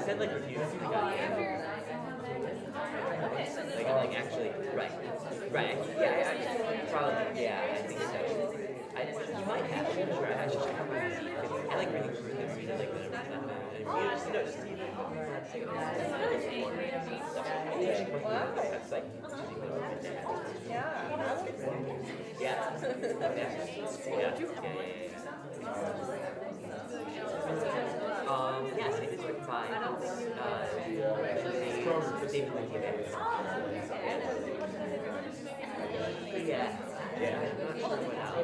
Said like reviews. Like actually, right. Probably, yeah, I think so. You might have, I'm sure. I like reading through them, like whenever that's like, yes, it is written by David Lincoln. Yeah. I'm not sure what else.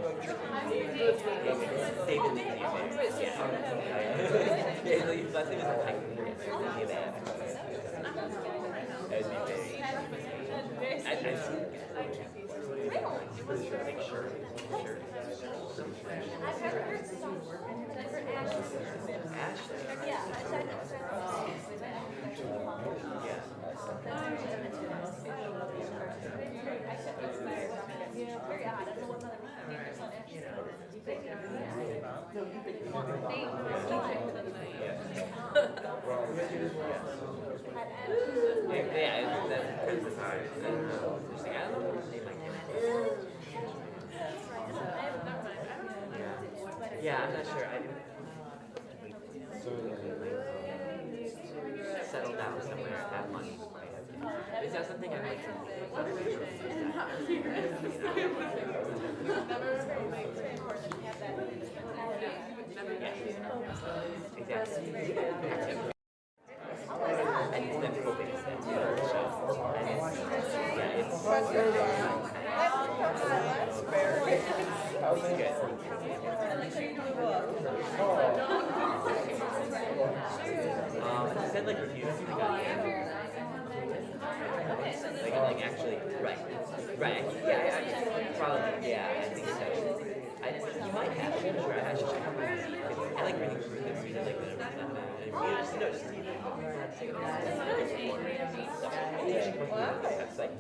David Lincoln. Yeah. His last name is like I've never heard songs. I've heard Ashley. Yeah, very odd. I don't know what other names on Ashley. Yeah, I'm not sure. Settle down somewhere, have money. Is that something I like to exactly. I need them coping instead too. Said like reviews. Like actually, right. Probably, yeah, I think so. You might have, I'm sure. I like reading through them, like whenever that's like,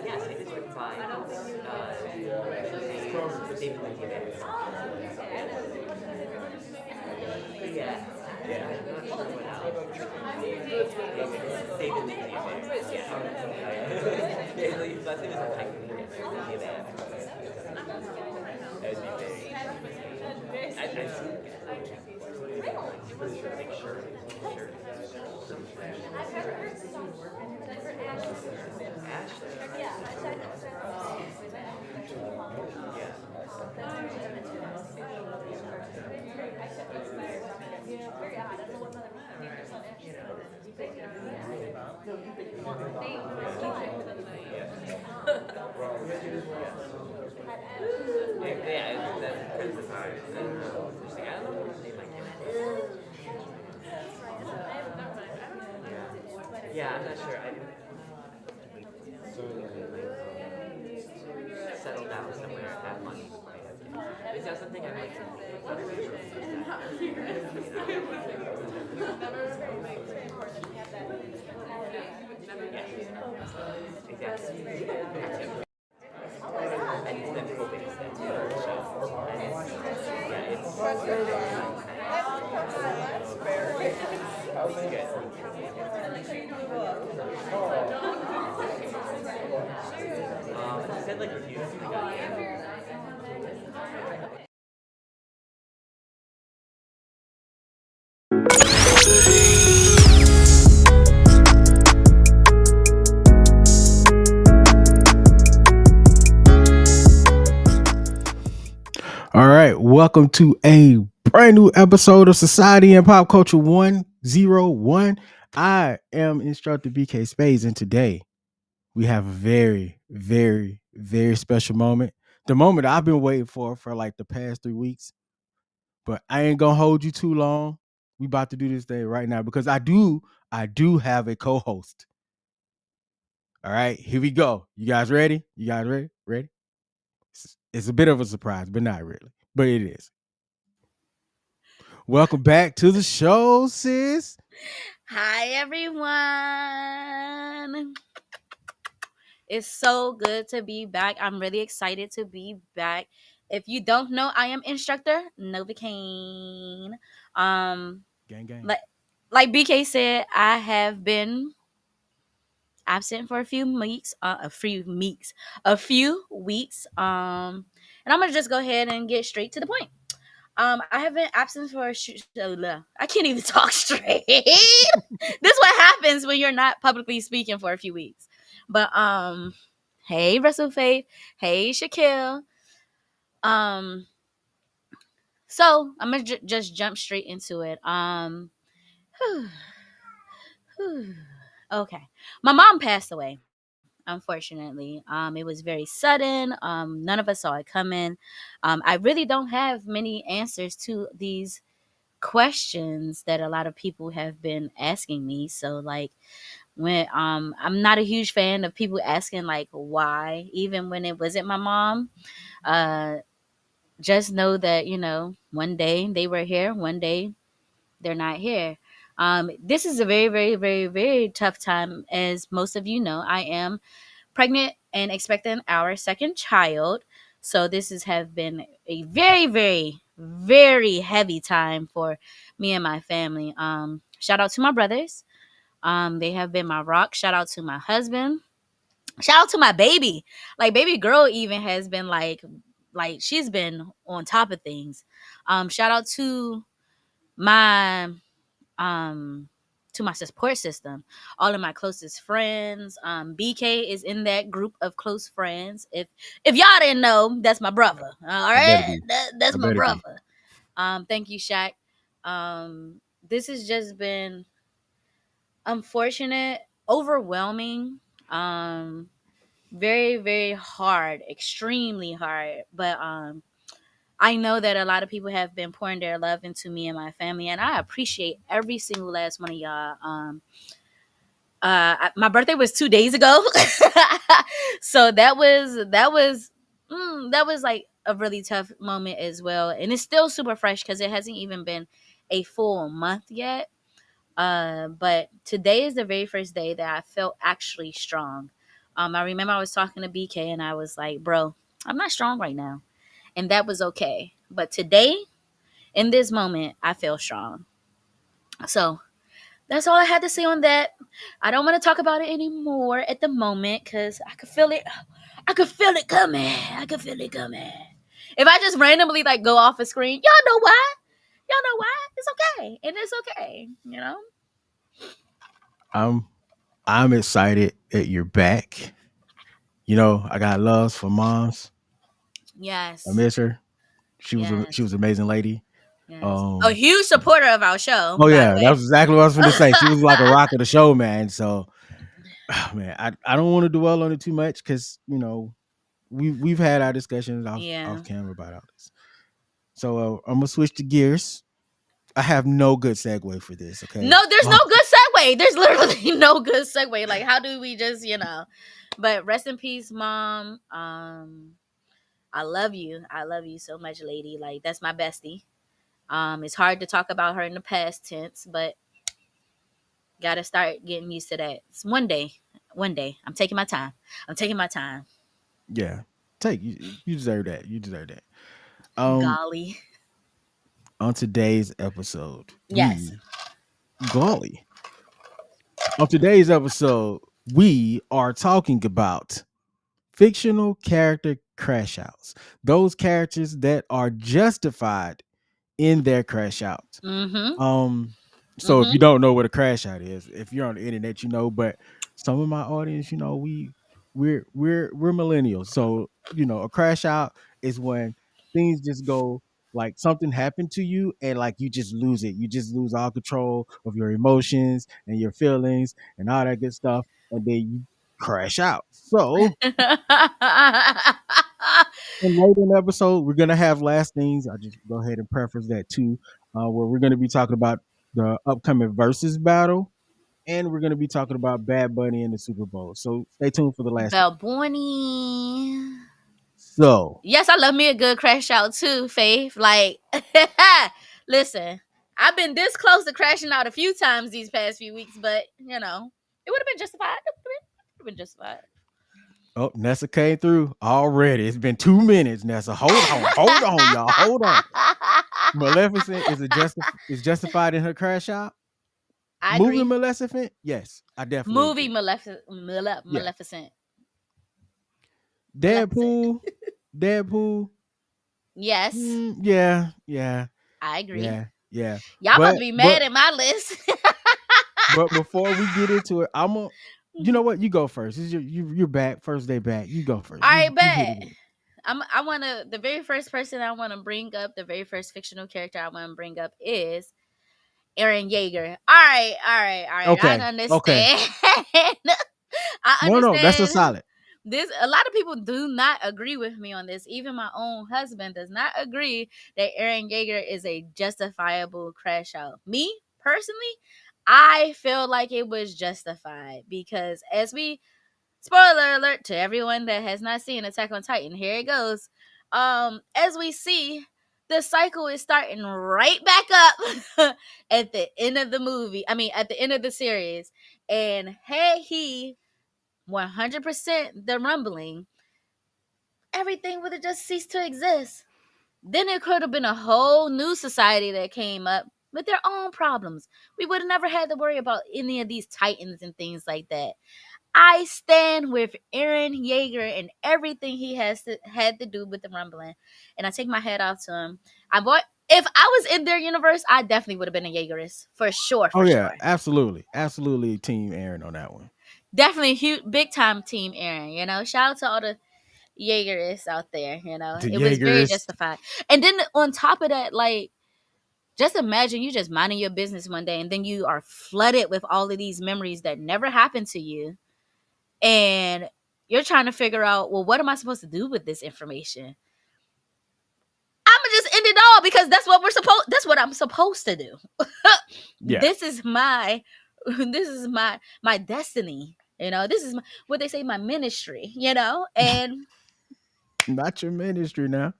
yes, it is written by David Lincoln. Yeah. I'm not sure what else. David Lincoln. His last name is like I've never heard songs. I've heard Ashley. Yeah, very odd. I don't know what other names on Ashley. Yeah, I'm not sure. Settle down somewhere, have money. Is that something I like to exactly. I need them coping instead too. Said like reviews. All right, welcome to a brand new episode of Society and Pop Culture 101. I am Instructor BK Spades, and today we have a very, very, very special moment. The moment I've been waiting for like the past 3 weeks, but I ain't gonna hold you too long. We about to do this thing right now because I do have a co-host. All right, here we go. You guys ready? Ready? It's a bit of a surprise, but not really. But it is. Welcome back to the show, sis. Hi, everyone. It's so good to be back. I'm really excited to be back. If you don't know, I am instructor Novocaine. Um, Gang, gang. like like BK said, I have been absent for a few weeks. And I'm gonna just go ahead and get straight to the point. I have been absent for I can't even talk straight. This what happens when you're not publicly speaking for a few weeks. But hey Russell Faith, hey Shaquille. Um, so I'm gonna just jump straight into it. Okay, my mom passed away. Unfortunately, it was very sudden. None of us saw it coming. I really don't have many answers to these questions that a lot of people have been asking me. So like when I'm not a huge fan of people asking like why, even when it wasn't my mom. Uh just know that, one day they were here, one day they're not here. This is a very, very, very, very tough time. As most of you know, I am pregnant and expecting our second child. So this has have been a very, very, very heavy time for me and my family. Shout out to my brothers. They have been my rock. Shout out to my husband. Shout out to my baby. Like baby girl even has been like she's been on top of things. Shout out my um to my support system, all of my closest friends. BK is in that group of close friends. If y'all didn't know, that's my brother. All I better right, be. that's I my better be. brother. Thank you, Shaq. This has just been unfortunate, overwhelming, very, very hard, extremely hard. But I know that a lot of people have been pouring their love into me and my family, and I appreciate every single last one of y'all. My birthday was 2 days ago, so that was like a really tough moment as well, and it's still super fresh because it hasn't even been a full month yet. But today is the very first day that I felt actually strong. I remember I was talking to BK and I was like, "Bro, I'm not strong right now," and that was okay. But today, in this moment, I feel strong. So that's all I had to say on that. I don't want to talk about it anymore at the moment because I could feel it. I could feel it coming. I could feel it coming. If I just randomly like go off a screen, y'all know why. Y'all know why. It's okay, and it's okay. I'm I'm excited that you're back. I got loves for moms. I Yes, miss her. She was yes, an amazing lady. yes. A Um huge supporter of our show, oh by the yeah, that way. was exactly what I was gonna say. She was like a rock of the show, man. So man, I don't want to dwell on it too much because we've had our discussions off Yeah. camera about all this. So I'm gonna switch to gears. I have no good segue for this. No, Okay. there's no good segue. There's literally no good segue. Like, how do we just. But rest in peace, mom. I love you. I love you so much, lady. Like, that's my bestie. It's hard to talk about her in the past tense, but gotta start getting used to that. It's one day. I'm taking my time. I'm taking my time. Yeah, take you deserve that. You deserve that. Um, Golly. on today's episode, Yes. golly, on today's episode, we are talking about fictional character crash outs. Those characters that are justified in their crash out. Mm-hmm. So if you Mm-hmm. don't know what a crash out is, if you're on the internet, but some of my audience, we're millennials. So, a crash out is when things just go like something happened to you and like you just lose it. You just lose all control of your emotions and your feelings and all that good stuff. And then you crash out. So and later in the episode, we're gonna have last things. I'll just go ahead and preface that too, where we're gonna be talking about the upcoming versus battle, and we're gonna be talking about Bad Bunny in the Super Bowl. So stay tuned for the last thing. Balboni. So Yes, I love me a good crash out too, Faith. Like, listen. I've been this close to crashing out a few times these past few weeks, but it would have been justified. It would have been justified. Oh, Nessa came through already. It's been 2 minutes, Nessa. Hold on, y'all. Hold on. Maleficent is justified in her crash out. I Movie agree. Maleficent, yes, I definitely Movie agree. Yeah. Maleficent. Deadpool, Deadpool. Yes, Yeah, yeah, I agree. yeah, yeah. Y'all about to But be mad but at my list. but before we get into it, I'm gonna. You know what? You go first. This is you're back. First day back. You go first. All You right, you hit bet. it. I want to. The very first person I want to bring up, the very first fictional character I want to bring up is Aaron Yeager. All right, all right, all right. I Okay. Okay. understand. I No, that's a understand. solid. This a lot of people do not agree with me on this. Even my own husband does not agree that Aaron Yeager is a justifiable crash out. Me personally, I feel like it was justified because as we spoiler alert to everyone that has not seen Attack on Titan, here it goes. As we see, the cycle is starting right back up at the end of the movie. I mean, at the end of the series. And had he 100% the rumbling, everything would have just ceased to exist. Then it could have been a whole new society that came up with their own problems. We would have never had to worry about any of these titans and things like that. I stand with Aaron Yeager and everything he had to do with the rumbling, and I take my hat off to him. If I was in their universe, I definitely would have been a Jaegerist for sure, Oh for yeah, sure. absolutely, absolutely. Team Aaron on that one. Definitely huge, big time team Aaron. Shout out to all the Jaegerists out there. The It was very Jaegerists. justified. And then on top of that, like, just imagine you just minding your business one day, and then you are flooded with all of these memories that never happened to you, and you're trying to figure out, well, what am I supposed to do with this information? I'ma just end it all because that's what I'm supposed to do. Yeah. This is my my destiny. This is what they say, my ministry, and Not your ministry now.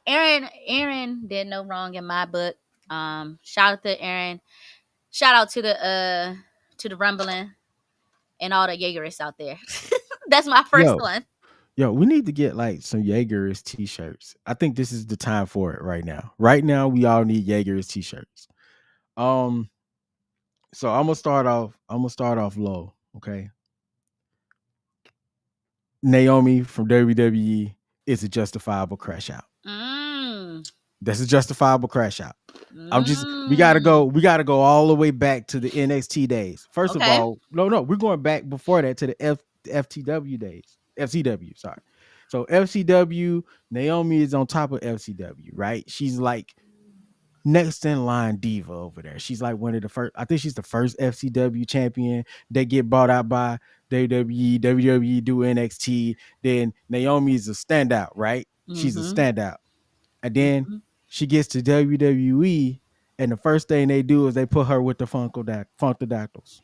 Aaron did no wrong in my book. Shout out to Aaron. Shout out to the rumbling and all the Jaegerists out there. That's my first Yo, one. yo, we need to get like some Jaegerist t-shirts. I think this is the time for it right now. Right now, we all need Jaegerist t-shirts. Um, so I'm gonna start off. I'm gonna start off low. Okay. Naomi from WWE is a justifiable crash out. Mm. That's a justifiable crash out. We Mm. gotta go all the way back to the NXT days. First of Okay. all, no, we're going back before that to the FTW days. FCW, sorry. So FCW, Naomi is on top of FCW, right? She's like next in line diva over there. She's like one of the first, I think she's the first FCW champion. They get bought out by WWE do NXT. Then Naomi is a standout, right? She's a Mm-hmm. standout. And then Mm-hmm. she gets to WWE, and the first thing they do is they put her with the Funkadactyls,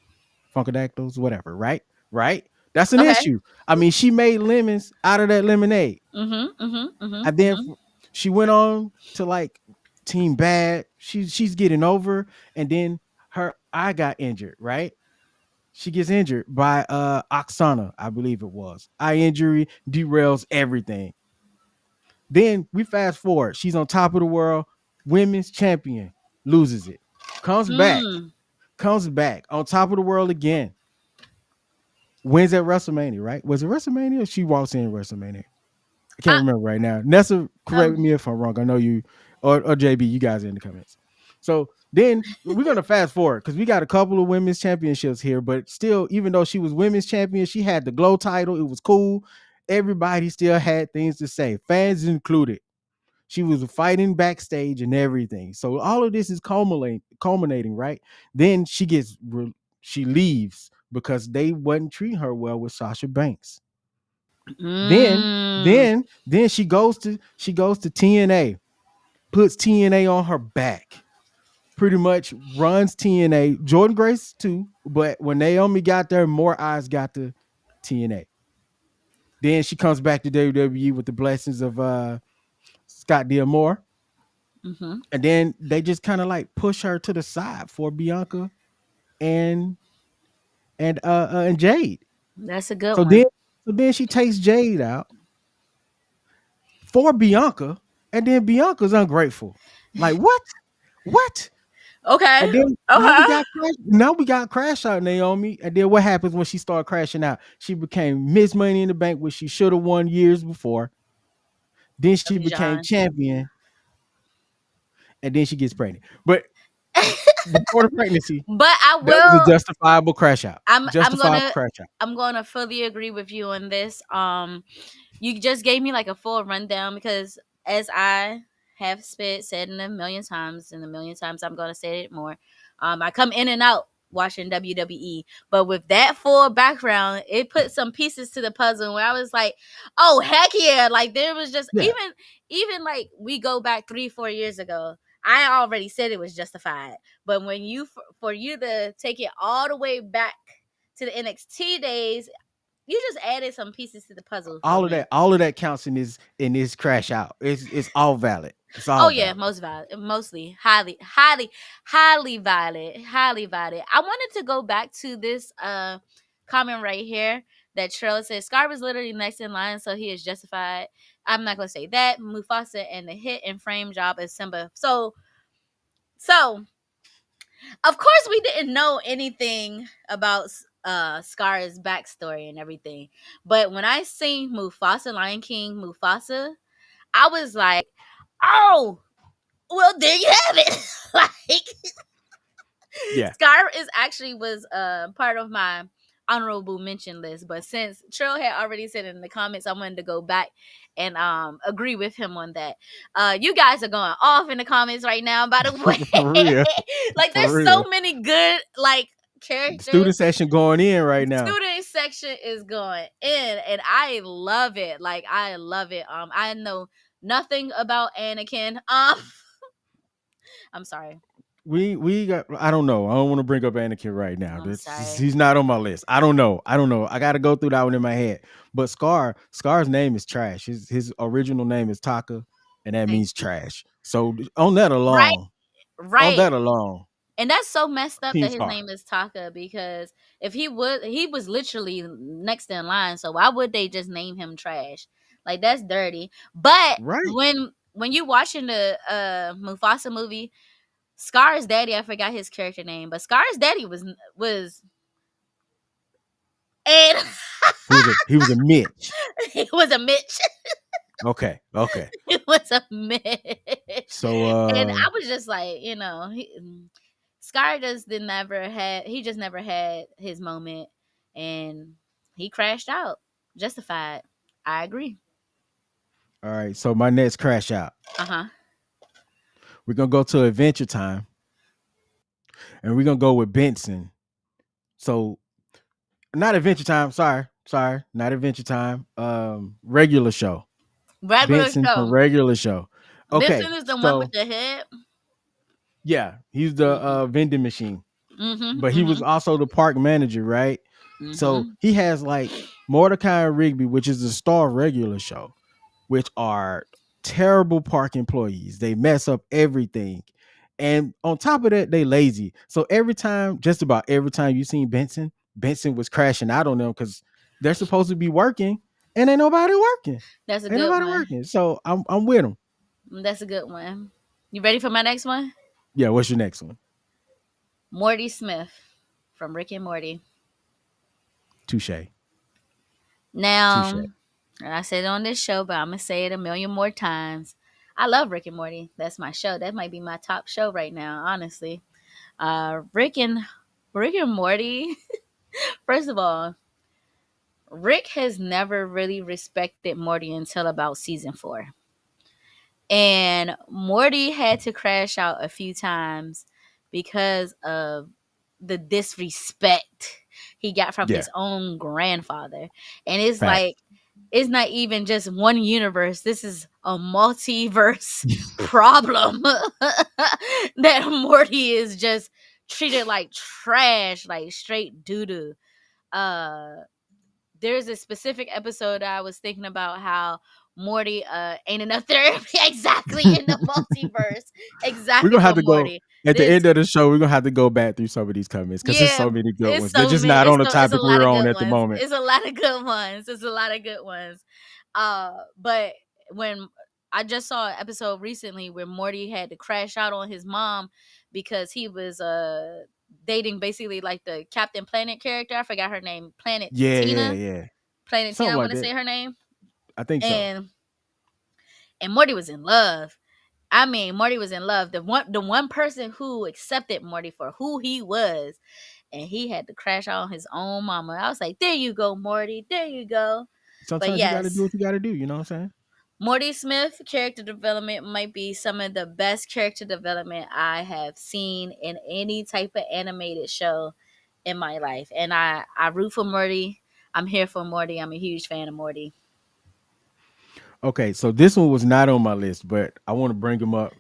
whatever, right? Right? That's an Okay. issue. I mean, she made lemons out of that lemonade. Mm-hmm. Mm-hmm. And Mm-hmm. then Mm-hmm. she went on to like Team Bad. She's getting over, and then her eye got injured, right? She gets injured by Oksana, I believe it was. Eye injury derails everything. Then we fast forward. She's on top of the world, women's champion, loses it, Mm. comes back on top of the world again, wins at WrestleMania, right? Was it WrestleMania? She walks in WrestleMania. I can't I, remember right now. Nessa, correct um. me if I'm wrong. I know you or JB, you guys are in the comments. So then we're gonna fast forward because we got a couple of women's championships here, but still, even though she was women's champion, she had the glow title. It was cool. Everybody still had things to say, fans included. She was fighting backstage and everything. So all of this is culminating, right? Then she leaves because they wasn't treating her well with Sasha Banks. Then, Mm. then she goes to TNA, puts TNA on her back, pretty much runs TNA. Jordan Grace too, but when Naomi got there, more eyes got to TNA. Then she comes back to WWE with the blessings of Scott D'Amore. Mm-hmm. And then they just kind of like push her to the side for Bianca and and Jade. That's a good So then one. so then she takes Jade out for Bianca, and then Bianca's ungrateful. Like what? What? Okay. And then Okay. now we got Crash Out Naomi. And then what happens when she started crashing out? She became Miss Money in the Bank, which she should have won years before. Then she W. became John. champion, and then she gets pregnant. But before the pregnancy, But I that was a will. justifiable crash out. I'm Justifiable gonna crash out. I'm gonna fully agree with you on this. You just gave me like a full rundown because as I have said it a million times, and a million times I'm gonna say it more. I come in and out watching WWE, but with that full background, it put some pieces to the puzzle where I was like, "Oh heck yeah!" Like there was just Yeah. even like we go back 3-4 years ago. I already said it was justified, but when you for you to take it all the way back to the NXT days, you just added some pieces to the puzzle for me. All of that counts in this crash out. It's all valid. It's Oh all yeah, valid. most valid, mostly highly valid, highly valid. I wanted to go back to this comment right here that Trill says Scar was literally next in line, so he is justified. I'm not gonna say that. Mufasa and the hit and frame job is Simba. So of course we didn't know anything about Scar's backstory and everything. But when I seen Mufasa, Lion King Mufasa, I was like, oh, well, there you have it. Like Yeah. Scar is actually was part of my honorable mention list, but since Trill had already said in the comments, I wanted to go back and agree with him on that. You guys are going off in the comments right now, by the For way. real. Like For there's so real. many good like The characters. student section going in right now. Student section is going in, and I love it. Like I love it. I know nothing about Anakin. I'm sorry. We got I don't know. I don't want to bring up Anakin right now. I'm sorry. He's not on my list. I don't know. I got to go through that one in my head. But Scar's name is trash. His original name is Taka, and that Thank means you. trash. So on that Right, alone, right. And that's so messed up Team that his Scar. name is Taka because if he was literally next in line, so why would they just name him trash? Like that's dirty. But Right. when you watching the Mufasa movie, Scar's daddy, I forgot his character name, but Scar's daddy was and He was a Mitch. he was a Mitch. Okay. Okay. It was a Mitch. So And I was just like, Scar just he just never had his moment and he crashed out. Justified. I agree. all right. So my next crash out. Uh-huh. We're gonna go to Adventure Time, and we're gonna go with Benson. So not Adventure Time. Sorry, not Adventure Time. Regular show. Regular Benson from show. Regular Show. Okay, Benson is the one with so the head. yeah, he's the Mm-hmm. vending machine, Mm-hmm. but he was Mm-hmm. also the park manager, right? So Mm-hmm. he has like Mordecai and Rigby, which is the star of Regular Show, which are terrible park employees. They mess up everything. And on top of that, they lazy. So just about every time you seen Benson was crashing out on them because they're supposed to be working and ain't nobody working. That's a Ain't good nobody one. working. So I'm with them. That's a good one. You ready for my next one? Yeah, what's your next one? Morty Smith from Rick and Morty. Touche. Now, Touche. I said it on this show, but I'm gonna say it a million more times. I love Rick and Morty. That's my show. That might be my top show right now, honestly. Rick and Morty. First of all, Rick has never really respected Morty until about season 4. And Morty had to crash out a few times because of the disrespect he got from Yeah. his own grandfather. And it's Fact. like it's not even just one universe. This is a multiverse problem that Morty is just treated like trash, like straight doo-doo. Uh there's a specific episode I was thinking about how Morty ain't enough therapy. Exactly, in the multiverse. We're Exactly gonna have for to go Morty. at the This, end of the show. We're gonna have to go back through some of these comments because there's yeah, so many good it's ones. They're so just many. not on the It's a topic lot we're of on good at the ones. moment. It's a lot of good ones. It's a lot of good ones. But when I just saw an episode recently where Morty had to crash out on his mom because he was dating basically like the Captain Planet character. I forgot her name. Planet Yeah, yeah, Tina. yeah. Planet Tina, Something I like want to that. say her name. I think so. And Morty was in love. I mean, Morty was in love. The one person who accepted Morty for who he was, and he had to crash out on his own mama. I was like, there you go, Morty. There you go. But Sometimes you got to do yes, what you got to do. You know what I'm saying? Morty Smith character development might be some of the best character development I have seen in any type of animated show in my life. And I root for Morty. I'm here for Morty. I'm a huge fan of Morty. Okay, so this one was not on my list, but I want to bring him up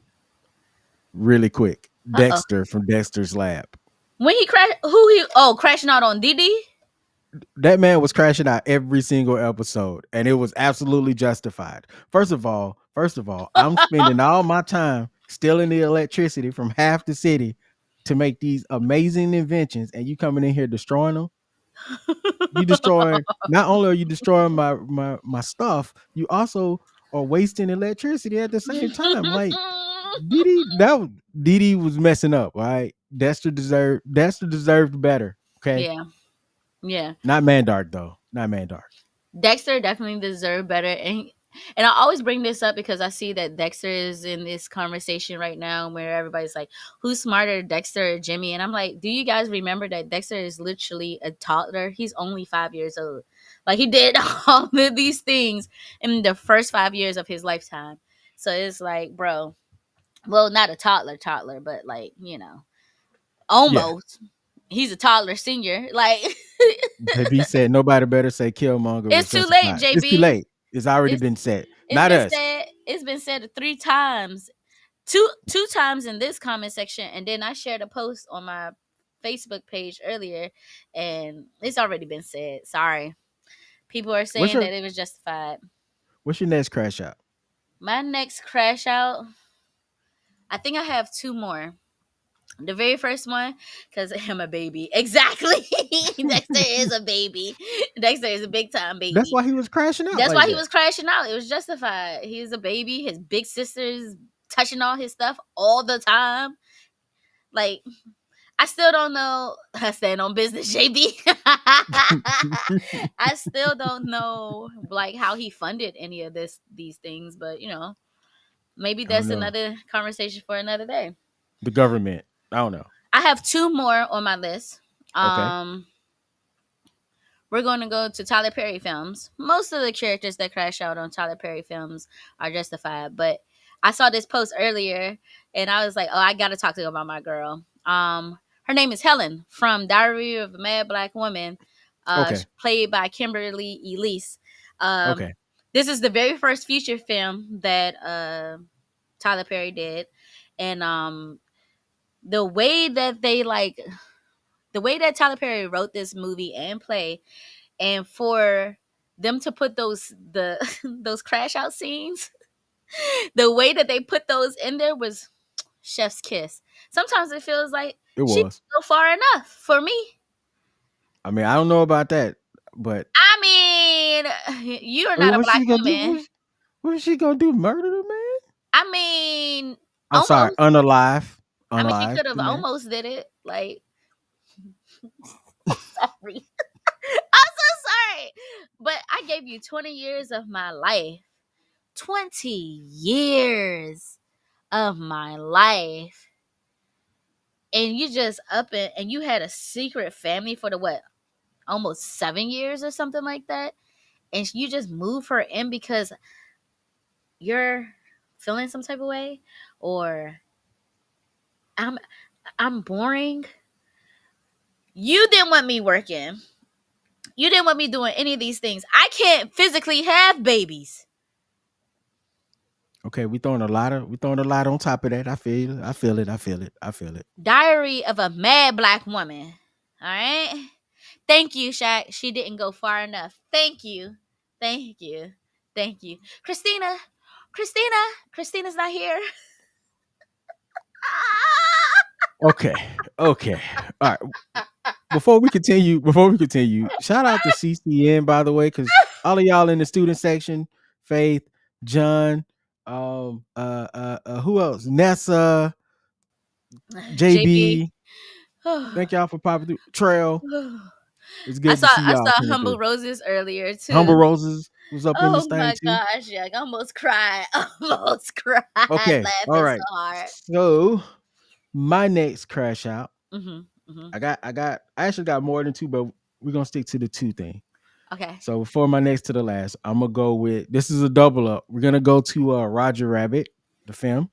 really quick. Uh oh. Dexter from Dexter's Lab. When he crashing out on Dee. That man was crashing out every single episode, and it was absolutely justified. First of all, I'm spending all my time stealing the electricity from half the city to make these amazing inventions, and you coming in here destroying them. You destroying, not only are you destroying my stuff, you also are wasting electricity at the same time. Like Didi was messing up, right? Dexter deserved better. Okay. Yeah, yeah. Not Mandark though. Not Mandark. Dexter definitely deserved better, and I always bring this up because I see that Dexter is in this conversation right now where everybody's like, "Who's smarter, Dexter or Jimmy?" And I'm like, "Do you guys remember that Dexter is literally a toddler? He's only 5 years old. Like he did all of these things in the first 5 years of his lifetime. So it's like, bro, well, not a toddler, but like Yeah. almost. He's a toddler senior. Like JB said nobody better say Killmonger was it's too late, justified. It's too JB. late. It's already It's been said. it's Not been us. said. It's been said 3 times. Two times in this comment section, and then I shared a post on my Facebook page earlier, and it's already been said. Sorry, people are What's saying your that it was justified. what's your next crash out? My next crash out, I think I have 2 more. The very first one, because I'm a baby. Exactly. Dexter is a baby. Dexter is a big time That's baby. why he was crashing out That's like why he that. was crashing out. It was justified. He's a baby. His big sister's touching all his stuff all the time. Like, I still don't know. I stand on business, JB. I still don't know like how he funded any of these things, but maybe I don't that's know. another conversation for another day. The government. I don't know. I have 2 more on my list. Okay. We're going to go to Tyler Perry films. Most of the characters that crash out on Tyler Perry films are justified, but I saw this post earlier and I was like, "Oh, I got to talk to you about my girl." Her name is Helen from Diary of a Mad Black Woman, Okay. played by Kimberly Elise. Um, Okay. this is the very first feature film that Tyler Perry did, and the way that the way that Tyler Perry wrote this movie and play, and for them to put the those crash out scenes, the way that they put those in there was chef's kiss. Sometimes it feels like It she didn't was. go far enough for me. I mean, I don't know about that, but I mean, you are not a what's black she gonna do? woman. What is she gonna do? Murder the man? I mean, I'm sorry, almost. unalive. I mean, she Unalive could have the man. almost did it. Like, sorry. I'm so sorry. But I gave you 20 years of my life. 20 years of my life. And you just and you had a secret family for the what? Almost 7 years or something like that. And you just move her in because you're feeling some type of way, or I'm I'm boring. You didn't want me working. You didn't want me doing any of these things. I can't physically have babies. Okay, we throwing a lot on top of that. I feel it. I feel it. I feel it. I feel it. Diary of a Mad Black Woman. All right. Thank you, Shaq. She didn't go far enough. Thank you. Thank you. Thank you. Christina. Christina. Christina's not here. Okay. Okay. All right. Before we continue, shout out to CCN, by the way, because all of y'all in the student section, Faith, John, who else? Nessa, JB. JB. Thank y'all for popping through. Trail. It's I good to saw see I y'all saw coming Humble through. Roses earlier Humble too. Roses was up in Oh this thing my too. gosh, yeah, I almost cried. Almost cried Okay. All laughing so right. hard. So my next crash out. Mhm. Mhm. I actually got more than two, but we're gonna stick to the two thing. Okay. So before my next to the last, I'm gonna go with this is a double up. We're gonna go to Roger Rabbit, the film,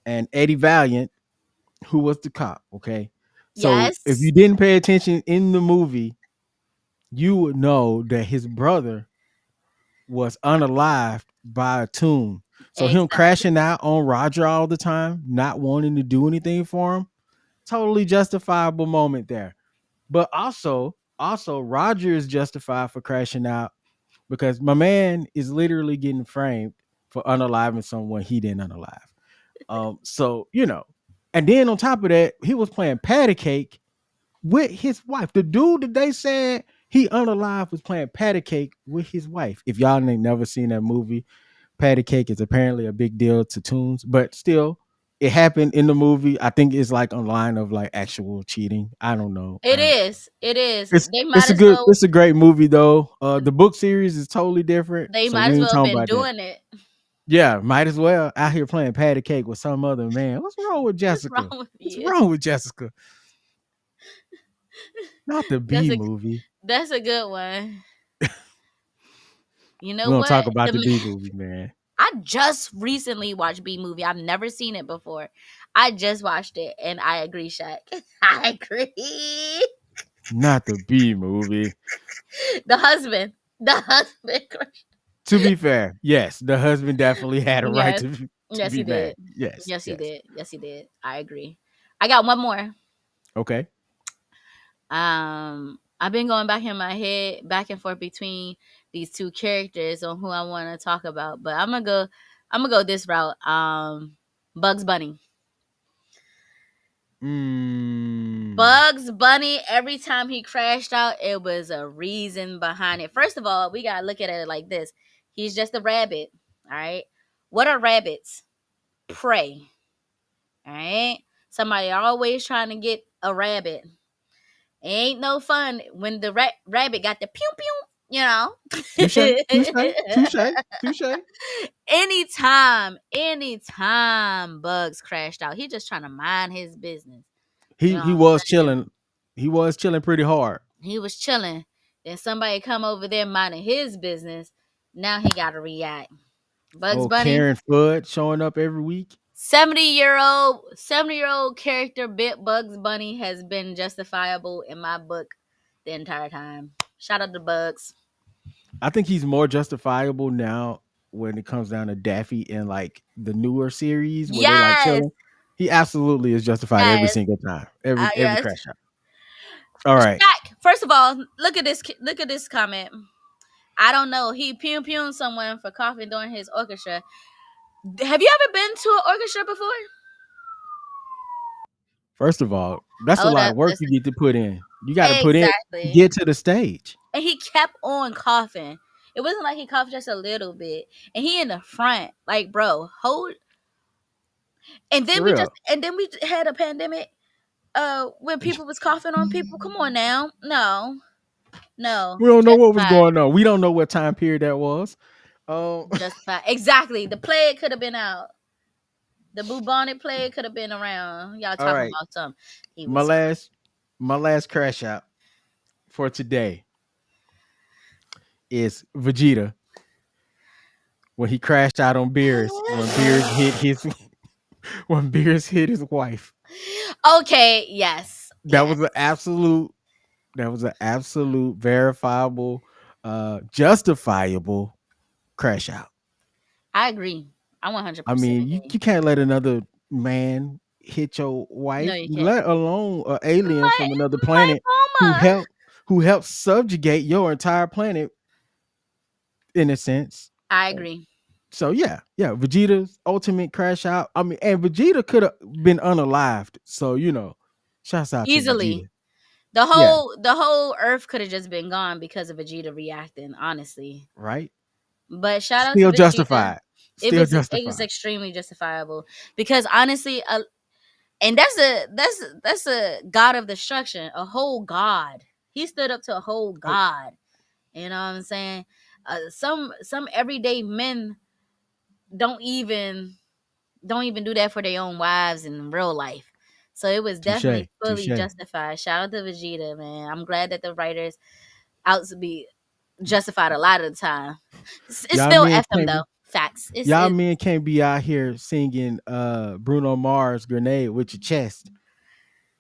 and Eddie Valiant, who was the cop. Okay. So if you Yes. didn't pay attention in the movie, you would know that his brother was unalived by a tune. So him Exactly. crashing out on Roger all the time, not wanting to do anything for him, totally justifiable moment there. But also Roger is justified for crashing out because my man is literally getting framed for unaliving someone he didn't unalive. So and then on top of that, he was playing patty cake with his wife. The dude that they said he unalive was playing patty cake with his wife. If y'all ain't never seen that movie, patty cake is apparently a big deal to tunes, but still, it happened in the movie. I think it's like on line of like actual cheating. I don't know. It is. It is. It's They it's might a as good well. it's a great movie though. The book series is totally different, They so might we as ain't well have talking been about that. doing it. Yeah, might as well out here playing patty cake with some other man. What's wrong with What's wrong Jessica? with What's you? wrong with Jessica? Not the That's B a movie. that's a good one. You know We don't what? talk about the B movie, man. I just recently watched B movie. I've never seen it before. I just watched it, and I agree, Shaq. I agree. Not the B movie. The husband. The husband. To be fair, yes, the husband definitely had a right Yes. to Yes, be he mad. did. Yes, Yes, he yes. did. Yes, he did. I agree. I got one more. Okay. I've been going back in my head, back and forth between these two characters on who I want to talk about, but I'm gonna go this route. Bugs Bunny. Mm, Bugs Bunny, every time he crashed out, it was a reason behind it. First of all, we gotta look at it like this. He's just a rabbit. All right. What are rabbits? Prey. All right. Somebody always trying to get a rabbit. Ain't no fun when the rabbit got the pew pew, you know. touche, touche, touche, touche. anytime Bugs crashed out, he just trying to mind his business. You He know what he I'm was saying? chilling. He was chilling pretty hard. He was chilling. Then somebody come over there minding his business. Now he got to react. Bugs Oh, Bunny, Karen Fudd showing up every week. 70-year old character bit Bugs Bunny has been justifiable in my book the entire time. Shout out to Bugs. I think he's more justifiable now when it comes down to Daffy and like the newer series where they like Yes, chilling. He absolutely is justified every yes, single time. Every yes. crash out. All right. Shaq, first of all, look at this. Look at this comment. I don't know. He pew pewed someone for coughing during his orchestra. Have you ever been to an orchestra before? First of all, that's a Hold lot up, of work you listen. need to put in. You got to put in to Exactly. get to the stage. And he kept on coughing. It wasn't like he coughed just a little bit. And he in the front, like, bro, hold. And then For we just, real. and then we had a pandemic. When people was coughing on people. Come on now, no, no, We don't know what was justified, going on. We don't know what time period that was. Um, justified. Exactly. The plague could have been out. The bubonic plague could have been around. Y'all all talking right. about something. He My was last my last crash out for today is Vegeta when he crashed out on Beerus when Beerus hit his when Beerus hit his wife. okay. Yes, That yes, was an absolute verifiable, justifiable crash out. I agree. I 100% I mean, you, agree. you can't let another man hit your No, wife, you can't. let alone an alien My from another my planet who mama. helped who helped subjugate your entire planet in a sense. I agree. So yeah, Vegeta's ultimate crash out. I mean, and Vegeta could have been unalived. So shouts out to Easily. Vegeta. The Yeah, whole earth could have just been gone because of Vegeta reacting, honestly. right. But shout out to Still Vegeta. justified. Still It was justified. extremely justifiable because honestly, and that's a god of destruction, a whole god. He stood up to a whole Oh, god. You know what I'm saying? Some everyday men don't even do that for their own wives in real life. So it was definitely touche, fully touche. justified. Shout out to Vegeta, man. I'm glad that the writers out to be justified a lot of the time. It's Y'all still men F them can't though. be Facts. y'all It's men can't be out here singing Bruno Mars grenade with your chest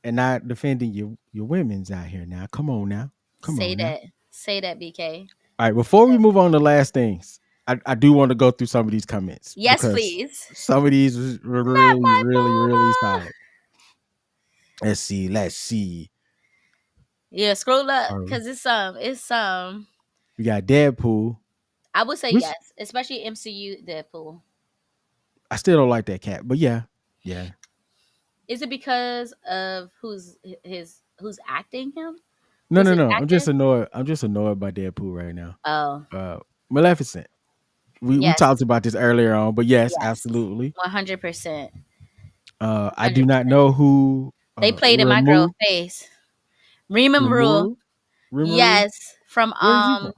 and not defending your women's out here now. Come on now. Come say on now. that. Say that, BK. All right, before we move on to last things, I do want to go through some of these comments Yes, because please. some of these were Not really, my really, really mama. solid. Let's see. Let's see. Yeah, scroll up All right. because it's We got Deadpool, I would say which yes, especially MCU Deadpool. I still don't like that cat, but yeah, yeah. Is it because of who's acting him? No, Who's no, his no. I'm just actor? annoyed. I'm just annoyed by Deadpool right now. Oh, Maleficent. We talked yes, about this earlier on, but yes, yes, absolutely. 100%, I do not 100%. know who They played in my girl Ramu face. Remember, Rimuru Rimuru. yes, from Where is he from?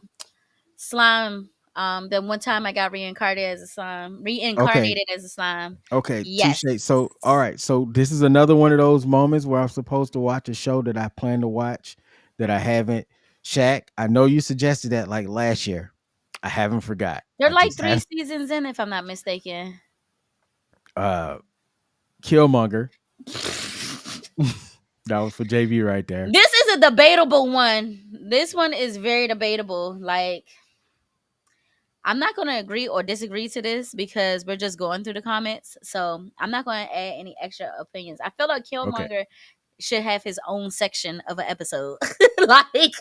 slime. The one time I got Okay, reincarnated as a slime. okay, touche. Yes. So, all right. So this is another one of those moments where I'm supposed to watch a show that I plan to watch that I haven't. Shaq, I know you suggested that like last year. I haven't forgot. They're I like just three have seasons in, if I'm not mistaken. uh Killmonger. That was for JB right there. This is a debatable one. This one is very debatable. Like, I'm not going to agree or disagree to this because we're just going through the comments. So I'm not going to add any extra opinions. I feel like Okay. Killmonger should have his own section of an episode. Like,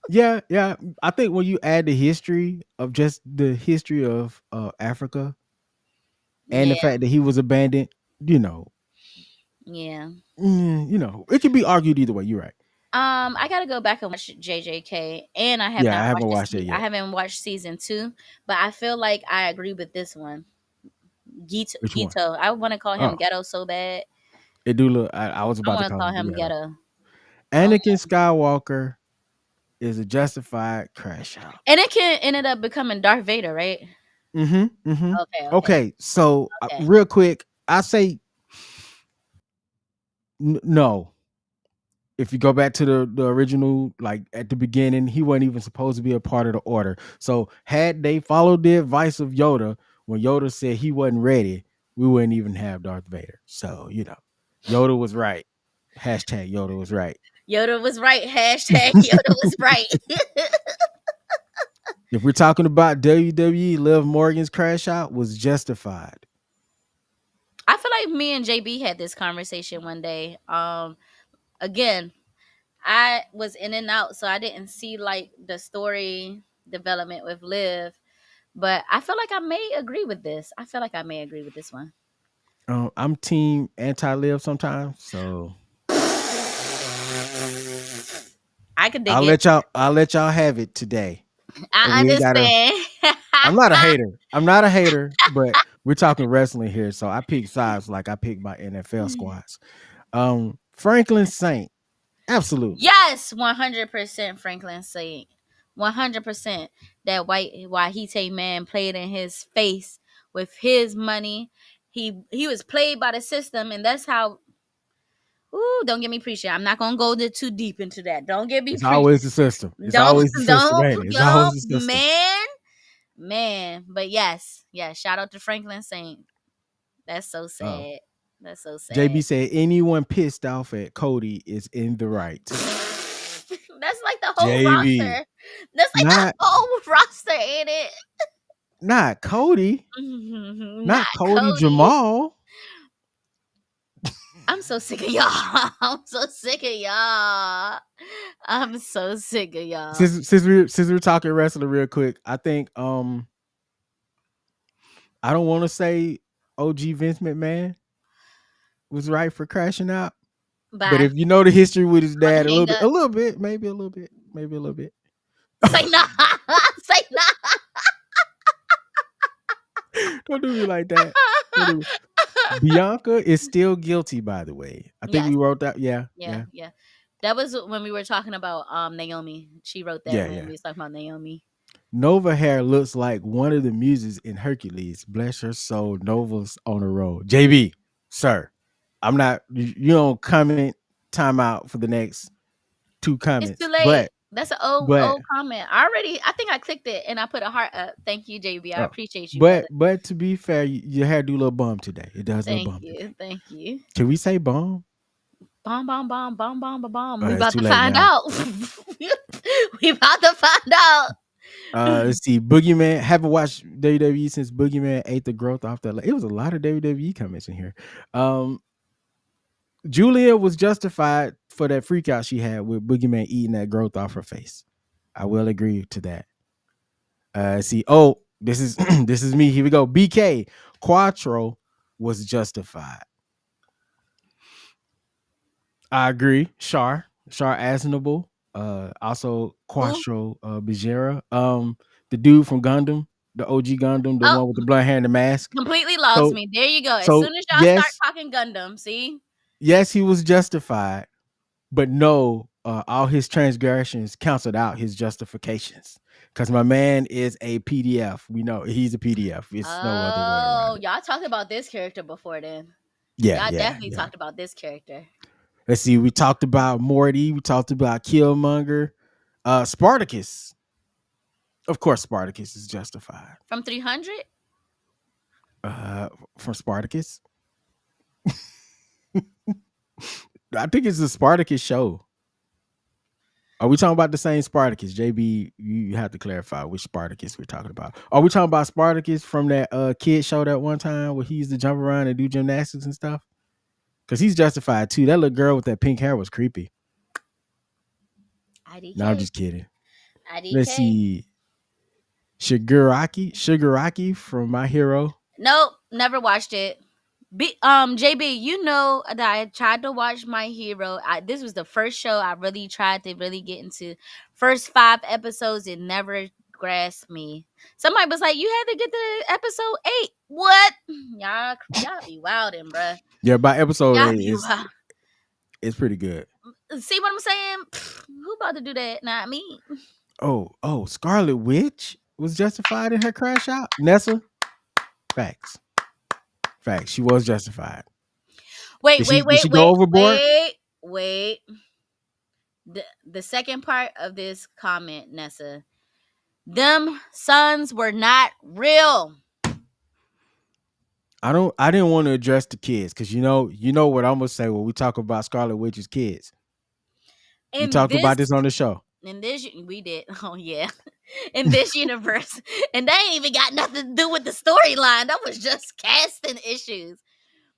Yeah, yeah. I think when you add the history of just the history of Africa and the yeah, fact that he was abandoned, you know, yeah. it could be argued either way. You're right. I gotta go back and watch JJK, and I have Yeah, not I haven't watched watched it I yet. haven't watched season 2, but I feel like I agree with this one. Which one? Gito. I want to call him Oh, Ghetto so bad. it do look. I was I about to want to call call him him Ghetto. Ghetto. Um, Anakin Skywalker is a justified crash out. and it can ended up becoming Darth Vader, right? Mm-hmm. Mm-hmm. Okay, okay, Okay, so okay. real quick, I say no. If you go back to the original, like at the beginning, he wasn't even supposed to be a part of the order. So had they followed the advice of Yoda, when Yoda said he wasn't ready, we wouldn't even have Darth Vader. So Yoda was right. Hashtag Yoda was right. Yoda was right. Hashtag Yoda was right. If we're talking about WWE, Liv Morgan's crash out was justified. I feel like me and JB had this conversation one day. Again, I was in and out, so I didn't see like the story development with Liv. But I feel like I may agree with this. I feel like I may agree with this one. I'm team anti-Liv sometimes, so I could dig it. I'll let y'all have it today. And I we ain't gotta understand. I'm not a hater. I'm not a hater, but we're talking wrestling here. So I pick sides like I pick my NFL squads. Franklin Saint. Absolutely. Yes, 100% Franklin Saint. 100% that why he take man played in his face with his money. He was played by the system, and that's how. Ooh, don't get me preaching. I'm not gonna go too deep into that. Don't get me It's preaching. always the system. It's Don't always the system, don't ain't it? It's always don't the system. man. But yes, yeah. Shout out to Franklin Saint. That's so Oh. sad. That's so sad. JB said anyone pissed off at Cody is in the right. That's like the whole JB. roster. That's like the Not whole roster, ain't it? not Cody. Not Not Cody Cody. Jamal. I'm so sick of y'all. I'm so sick of y'all. I'm so sick of y'all. Since we're talking wrestling real quick, I think I don't want to say OG Vince McMahon was right for crashing out, but Bye. if you know the history with his About to dad hang a up. little bit, maybe a little bit, maybe a little bit. Say nah. Say nah. Don't do me like that. Don't do me. Bianca is still guilty, by the way. I think Yes. we wrote that. Yeah, Yeah. yeah, Yeah. That was when we were talking about Naomi. She wrote that yeah, when yeah. we was talking about Naomi. Nova hair looks like one of the muses in Hercules. Bless her soul. Nova's on the road. JB, sir, I'm not. You don't comment timeout for the next two It's too comments, late. That's an but old comment. I think I clicked it and I put a heart up. Thank you, JB. I oh, appreciate you, brother. but to be fair, your hair do a little bump today. It does a little Thank bump today. you. Thank you. Can we say bump? Bomb, bomb, bomb, bomb, bomb, bomb, bomb. We It's about too to late find now. out. We about to find out. Let's see. Boogeyman. Haven't watched WWE since Boogeyman ate the growth off that. It was a lot of WWE comments in here. Julia was justified for that freak out she had with Boogeyman eating that growth off her face. I will agree to that. See, oh, this is this is me. Here we go. BK Quattro was justified. I agree. Shar Aznable. Also Who? Quattro Bijera. The dude from Gundam, the OG Gundam, the Oh, one with the blonde hair and the mask. completely lost So me. There you go. As so soon as y'all start yes, talking Gundam, see? yes, he was justified, but no, all his transgressions canceled out his justifications. Because my man is a PDF. We know he's a PDF. It's no other way around Oh, it. y'all talked about this character before then. Yeah, Y'all yeah, definitely yeah. talked about this character. Let's see. We talked about Morty. We talked about Killmonger. Spartacus. Of course, Spartacus is justified. From 300? Uh, from Spartacus. I think it's the Spartacus show. Are we talking about the same Spartacus? JB, you have to clarify which Spartacus we're talking about. Are we talking about Spartacus from that kid show that one time where he used to jump around and do gymnastics and stuff? Because he's justified too. That little girl with that pink hair was creepy. No, I'm IDK. just kidding. Let's IDK. see. Shigaraki from My Hero. Nope, never watched it. JB, you know that I tried to watch My Hero. This was the first show I really tried to really get into. First 5 episodes, it never grasped me. Somebody was like, "You had to get to episode 8." What? Y'all be wildin', bruh. Yeah, by episode Y'all 8, be wild. it's pretty good. See what I'm saying? Who about to do that? Not me. Oh, Scarlet Witch was justified in her crash out. Nessa, facts. She was justified. Wait, Did she go overboard? wait. The second part of this comment, Nessa. Them sons were not real. I didn't want to address the kids because you know what I'm gonna say when we talk about Scarlet Witch's kids. We In talked about this this on the show. we did. Oh yeah. In this universe. And they ain't even got nothing to do with the storyline. That was just casting issues.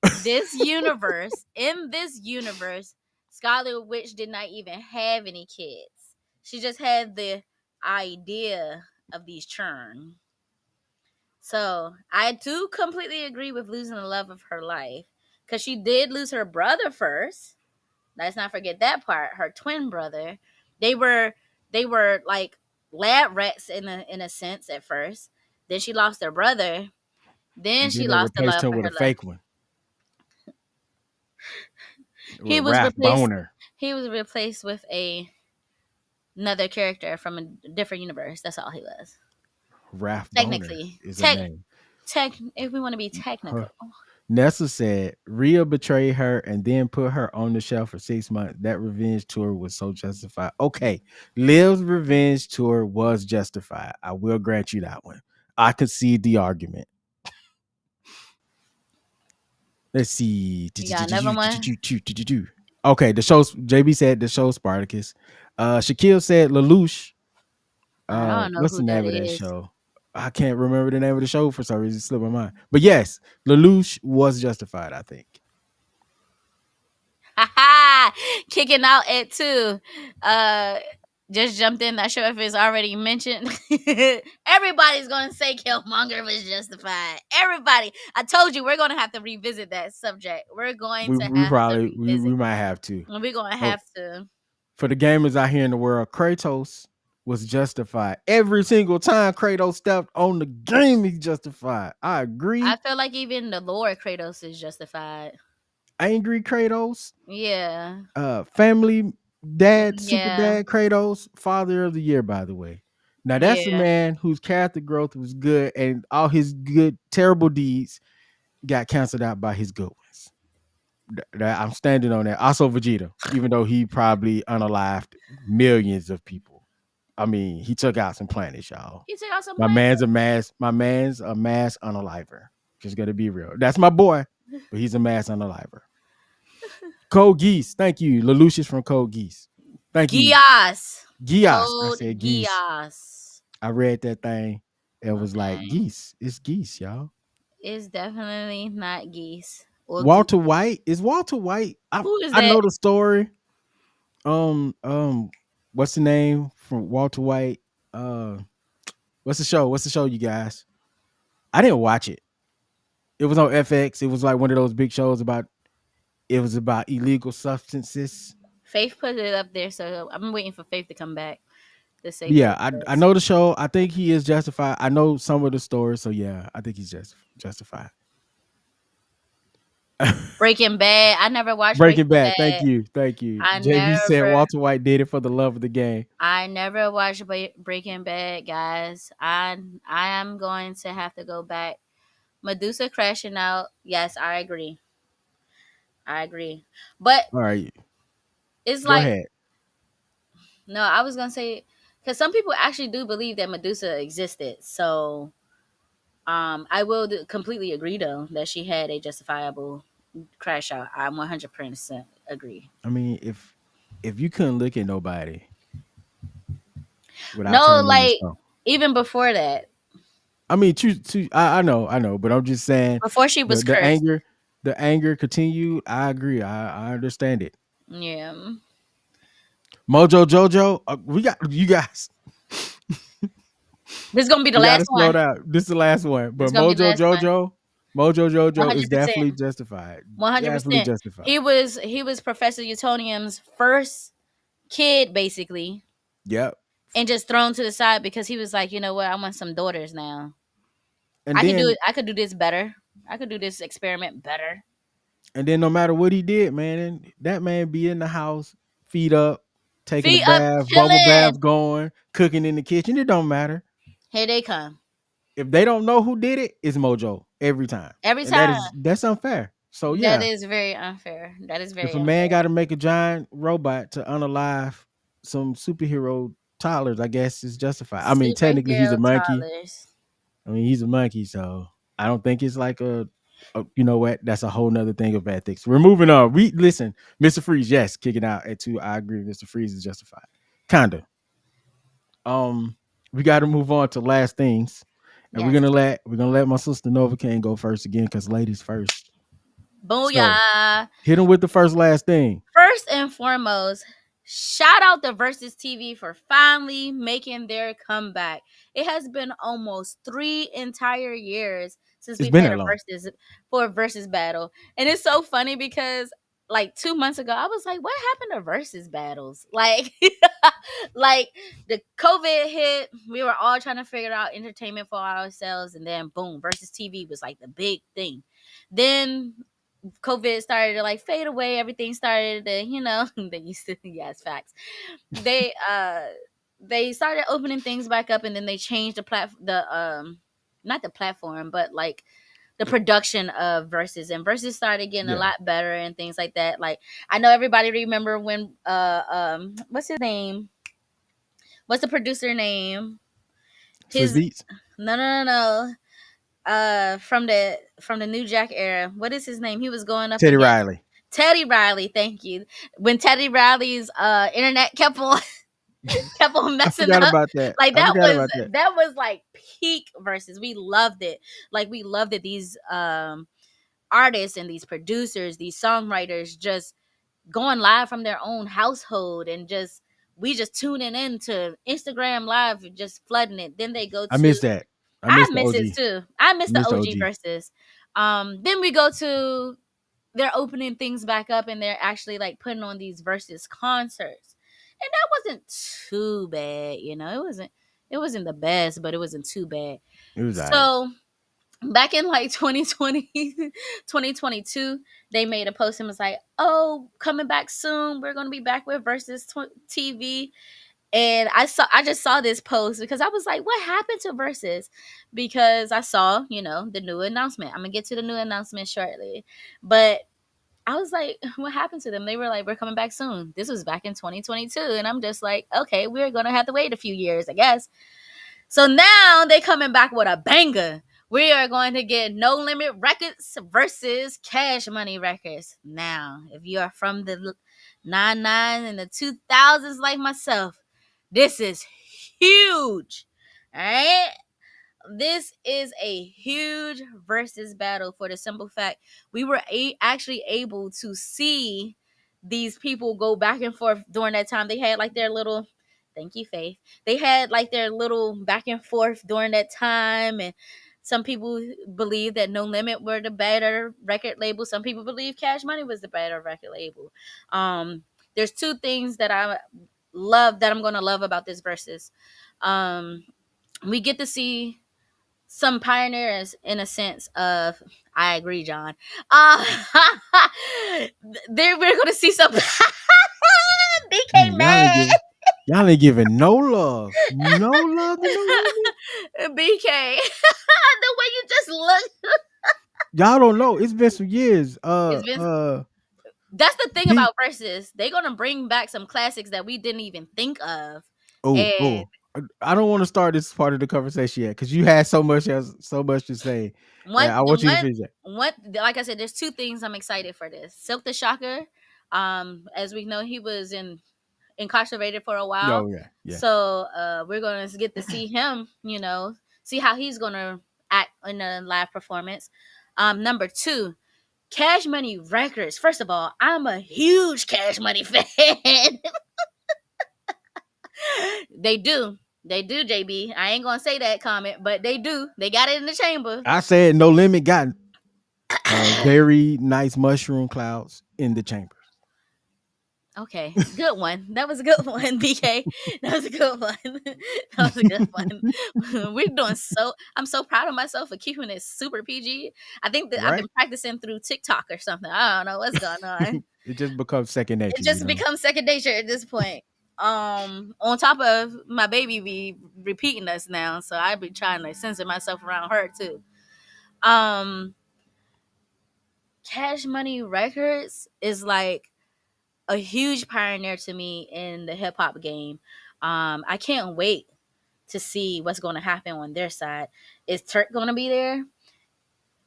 In this universe, Scarlet Witch did not even have any kids. She just had the idea of these churn. So I do completely agree with losing the love of her life. Because she did lose her brother first. Let's not forget that part. Her twin brother. They were like lab rats in a sense at first. Then she lost their brother. Then And she then they lost the replaced love him for with her a life. fake one. He With was Raph replaced. Boner. He was replaced with another character from a different universe. That's all he was. Raph Boner Technically, is a name. if we want to be technical. Nessa said Rhea betrayed her and then put her on the shelf for 6 months. That revenge tour was so justified. Okay, Liv's revenge tour was justified. I will grant you that one. I concede the argument. Let's see. You got another one? Okay, the show. JB said the show Spartacus. Shaquille said Lelouch. I don't know What's who the that name of that is. show? I can't remember the name of the show for some reason. It slipped my mind. But yes, Lelouch was justified, I think. Kicking out at 2. just jumped in. Not sure if it's already mentioned. Everybody's gonna say Killmonger was justified. Everybody. I told you we're gonna have to revisit that subject. We're going We to we have to probably revisit. we might have to. We're gonna Oh, have to. for the gamers out here in the world, Kratos was justified. Every single time Kratos stepped on the game, he's justified. I agree. I feel like even the lore Kratos is justified. Angry Kratos, Yeah. family dad, super Yeah. dad Kratos, father of the year, by the way. Now that's a Yeah. man whose character growth was good, and all his good, terrible deeds got canceled out by his good ones. I'm standing on that. Also, Vegeta, even though he probably unalived millions of people. I mean, he took out some planets, y'all. He took out some My planets. man's a mass. My man's a mass unaliver. Just gotta be real. That's my boy, but he's a mass unaliver. Code Geese, thank you. Lelouch's from Code Geese. Thank you. Gias. Geese. I Code said geese. Gias. I read that thing. It was like Okay. geese. It's geese, y'all. It's definitely not geese or Walter goose. White is Walter White. Who is I that? know the story. What's the name from Walter White? Uh, what's the show? What's the show, you guys? I didn't watch it. It was on FX. It was like one of those big shows about. It was about illegal substances. Faith put it up there, so I'm waiting for Faith to come back to say what Yeah, it I is. know the show. I think he is justified. I know some of the stories, so yeah, I think he's justified. Breaking Bad. I never watched Breaking Breaking Bad. Thank Bad. you, thank you. I JB said never Walter White did it for the love of the game. I never watched Breaking Bad, guys. I am going to have to go back. Medusa crashing out. Yes, I agree. I agree. But All right, it's go like ahead. no, I was gonna say because some people actually do believe that Medusa existed. So I will completely agree though that she had a justifiable crash out. I'm 100% agree. I mean, if you couldn't look at nobody without No, turning into like stone. even before that, I mean, I know, but I'm just saying before she was the cursed. anger continued. I agree. I understand it. Yeah. Mojo Jojo, we got you guys. This is gonna be the We got to last slow one. down. This is the last one, This but is gonna be the last one. Mojo One Jojo is hundred percent. definitely justified. Definitely 100%. justified. He was Professor Utonium's first kid, basically, Yep. and just thrown to the side because he was like, you know what, I want some daughters now. And I can do then it. I could do this better. I could do this experiment better. no matter what he did, man, that man be in the house, feet up, taking a Feet up, bath, bubble chilling. bath going, cooking in the kitchen. It don't matter. Here they come If they don't know who did it, it's Mojo every time. every And time. that's unfair. So That yeah, is very unfair. That is if very a man unfair. got to make a giant robot to unalive some superhero toddlers, I guess it's justified. I mean, technically he's a Superhero monkey. toddlers. I mean, he's a monkey, so I don't think it's like you know what? That's a whole nother thing of ethics. We're moving on. We listen, Mr. Freeze, yes, kicking out at 2. I agree. Mr. Freeze is justified. Kinda. We got to move on to last things, and Yes. we're gonna let my sister Novocaine go first again because ladies first. So Booyah. hit him with the first last thing. First and foremost, shout out to Verzuz TV for finally making their comeback. It has been almost 3 entire years since It's we've been had that a long. versus battle. And it's so funny because like 2 months ago, I was like, what happened to versus battles? Like, like the COVID hit, we were all trying to figure out entertainment for ourselves, and then boom, versus TV was like the big thing. Then COVID started to like fade away. Everything started to, they used to, yes, facts. They they started opening things back up, and then they changed not the platform, but like the production of Versus, and Versus started getting a Yeah. lot better and things like that. Like I know everybody remember when what's his name? What's the producer name? Swiss His Beats. no. From the New Jack era. What is his name? He was going up Teddy against Riley. Teddy Riley, thank you. When Teddy Riley's internet kept on kept on I messing forgot up, about that. like I that forgot was about that. that was like peak versus. We loved it. Like we loved it. These artists and these producers, these songwriters just going live from their own household and just we just tuning in to Instagram Live, just flooding it. Then they go I to, miss that. I I miss the miss it OG. too. I miss the Miss the OG OG. verses. Then we go to, they're opening things back up and they're actually like putting on these versus concerts. And that wasn't too bad, you know. It wasn't the best, but it wasn't too bad. It was alright. So back in like 2020, 2022, they made a post and was like, oh, coming back soon, we're going to be back with versus TV. And I just saw this post because I was like, what happened to versus? Because I saw, the new announcement. I'm gonna get to the new announcement shortly, but I was like, what happened to them? They were like, we're coming back soon. This was back in 2022. And I'm just like, okay, we're going to have to wait a few years, I guess. So now they coming back with a banger. We are going to get No Limit Records versus Cash Money Records. Now, if you are from the 99 and the 2000s like myself, this is huge. All right? This is a huge versus battle for the simple fact we were actually able to see these people go back and forth during that time. They had like their little, thank you, Faith. They had like their little back and forth during that time. And some people believe that No Limit were the better record label. Some people believe Cash Money was the better record label. There's two things that I love, that I'm going to love about this versus. We get to see some pioneers in a sense of, I agree, John. There we're gonna see some BK Man, mad. y'all ain't giving no love. No love to No Limit. BK. The way you just look. Y'all don't know. It's been some years. It's been, that's the thing B about versus. They're gonna bring back some classics that we didn't even think of. oh, And oh. I don't want to start this part of the conversation yet because you had so much to say. one I want and you to finish that. one like I said, there's two things I'm excited for this. Silk the Shocker. As we know, he was incarcerated for a while. Oh yeah. So we're gonna get to see him, see how he's gonna act in a live performance. Number two, Cash Money Records. First of all, I'm a huge Cash Money fan. They do. They do, JB. I ain't gonna say that comment, but they do. They got it in the chamber. I said No Limit got very nice mushroom clouds in the chambers. Okay, good one. That was a good one, BK. That was a good one. That was a good one. We're doing so. I'm so proud of myself for keeping it super PG. I think that I've Right? been practicing through TikTok or something. I don't know what's going on. It just becomes second nature. It just becomes second nature at this point. On top of my baby be repeating us now, so I be trying to censor myself around her too. Cash Money Records is like a huge pioneer to me in the hip hop game. I can't wait to see what's going to happen on their side. Is Turk going to be there?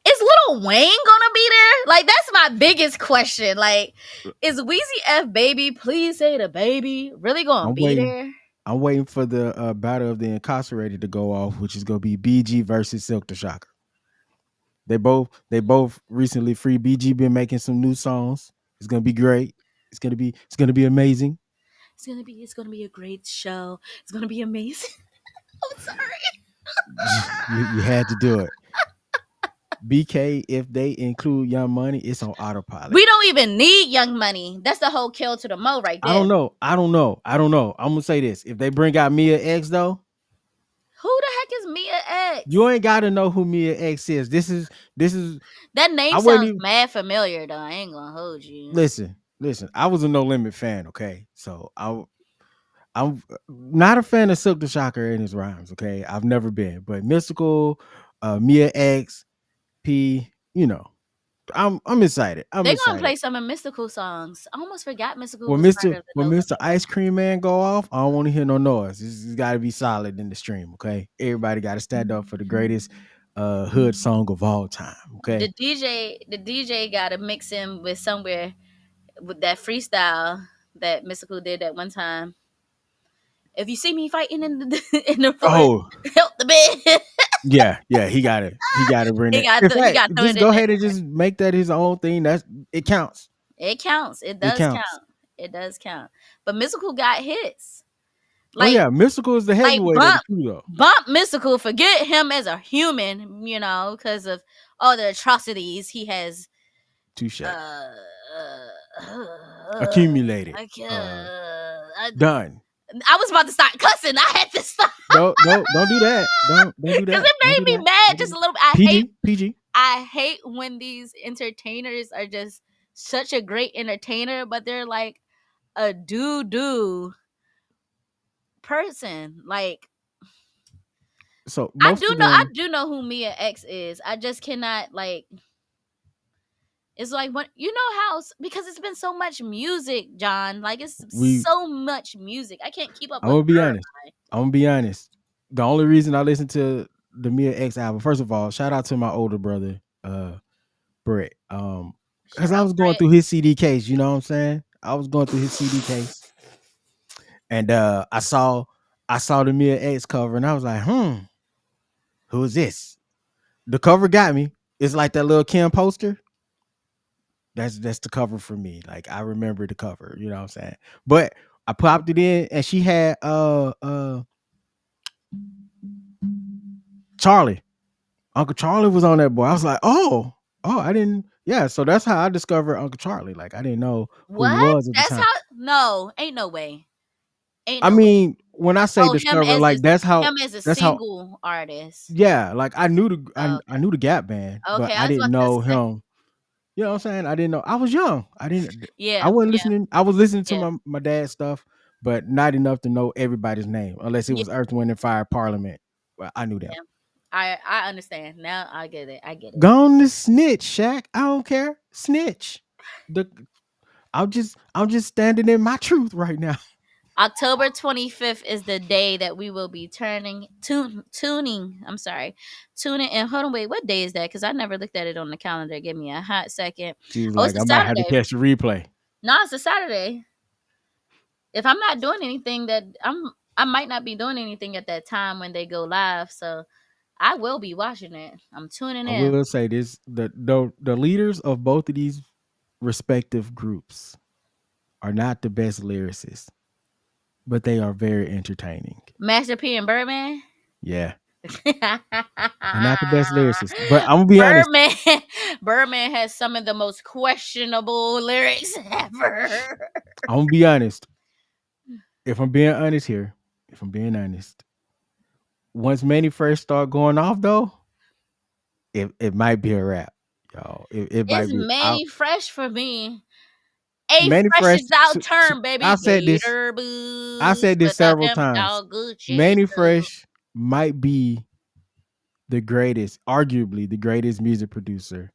Is Lil Wayne gonna be there? Like, that's my biggest question. Like, is Weezy F Baby, please say the baby, really gonna be there? I'm waiting for the battle of the incarcerated to go off, which is gonna be BG versus Silk the Shocker. They both recently free. BG been making some new songs. It's gonna be great. It's gonna be amazing. It's gonna be a great show. It's gonna be amazing. I'm sorry. You had to do it. BK, if they include Young Money, it's on autopilot. We don't even need Young Money. That's the whole kill to the mo right there. I don't know. I'm gonna say this. If they bring out Mia X though, who the heck is Mia X? You ain't gotta know who Mia X is. This is that name sounds mad familiar though. I ain't gonna hold you. Listen. I was a No Limit fan, okay? So I'm not a fan of Silk the Shocker and his rhymes, okay? I've never been, but Mystical, Mia X, P, I'm excited. They're gonna play some of Mystical songs. I almost forgot Mystical. When Mr. Ice Cream Man go off, I don't want to hear no noise. It's got to be solid in the stream, okay? Everybody got to stand up for the greatest hood song of all time, okay? The DJ got to mix him with somewhere with that freestyle that Mystical did that one time. If you see me fighting in the floor, help the bed. Yeah, he got to bring that. Just go ahead and just make that his own thing. It counts. It counts. It does count. It does count. But Mystical got hits. Oh Like yeah, Mystical is the like heavyweight of the two though. Bump Mystical, forget him as a human, because of all the atrocities he has Touche. uh, Accumulated. I can't, Done. I was about to start cussing. I had to stop Don't do that. Don't do because that. it Don't do made me that. mad Don't do just that. a little bit. PG. I hate when these entertainers are just such a great entertainer, but they're like a doo person. Like So most of I them do know who Mia X is. I just cannot like. It's like what how because it's been so much music, John. Like it's we so much music. I can't keep up I'm with gonna be honest. everybody. I'm gonna be honest. The only reason I listen to the Mia X album, first of all, shout out to my older brother, Brett. Because Shout I out was going Brett. through his CD case, you know what I'm saying? I was going through his CD case. And I saw the Mia X cover and I was like, who is this? The cover got me. It's like that little Kim poster. That's the cover for me. Like I remember the cover, you know what I'm saying? But I popped it in and she had Charlie. Uncle Charlie was on that boy. I was like, oh, I didn't. Yeah, so that's how I discovered Uncle Charlie. Like I didn't know who he What? was at the That's time. how? No, ain't no way. Ain't I no way. mean, when I say Oh, discover, like him as a that's how. single artist. Yeah, like I knew Oh, I knew the Gap Band, but okay. I I was didn't about to know say, him. You know what I'm saying? I didn't know. I was young. I yeah, wasn't listening. I was listening to yeah, my dad's stuff, but not enough to know everybody's name unless it yeah, was Earth, Wind, and Fire Parliament. Well, I knew them. yeah. I understand now. I get it. I get it. Gone to snitch, Shaq. I don't care. Snitch. The I'm just standing in my truth right now. October 25th is the day that we will be tuning. I'm sorry, tuning in. Hold on, wait. What day is that? Because I never looked at it on the calendar. Give me a hot second. She was Oh, it's like, a I might have to Saturday. catch the replay. No, it's a Saturday. If I'm not doing anything, I might not be doing anything at that time when they go live. So I will be watching it. I'm tuning I in. will say this: the leaders of both of these respective groups are not the best lyricists, but they are very entertaining. Master P and Birdman. Yeah, they're not the best lyricists, but I'm gonna be honest. Birdman, Birdman has some of the most questionable lyrics ever. I'm gonna be honest. If I'm being honest here, if I'm being honest, once Manny first start going off though, it might be a wrap, y'all. It It's might be. Manny Fresh for me. A Manny Fresh Fresh. is out term, baby. I said this. Gator I boots said this without several them times. dog Gucci. Manny Fresh might be the greatest, arguably the greatest music producer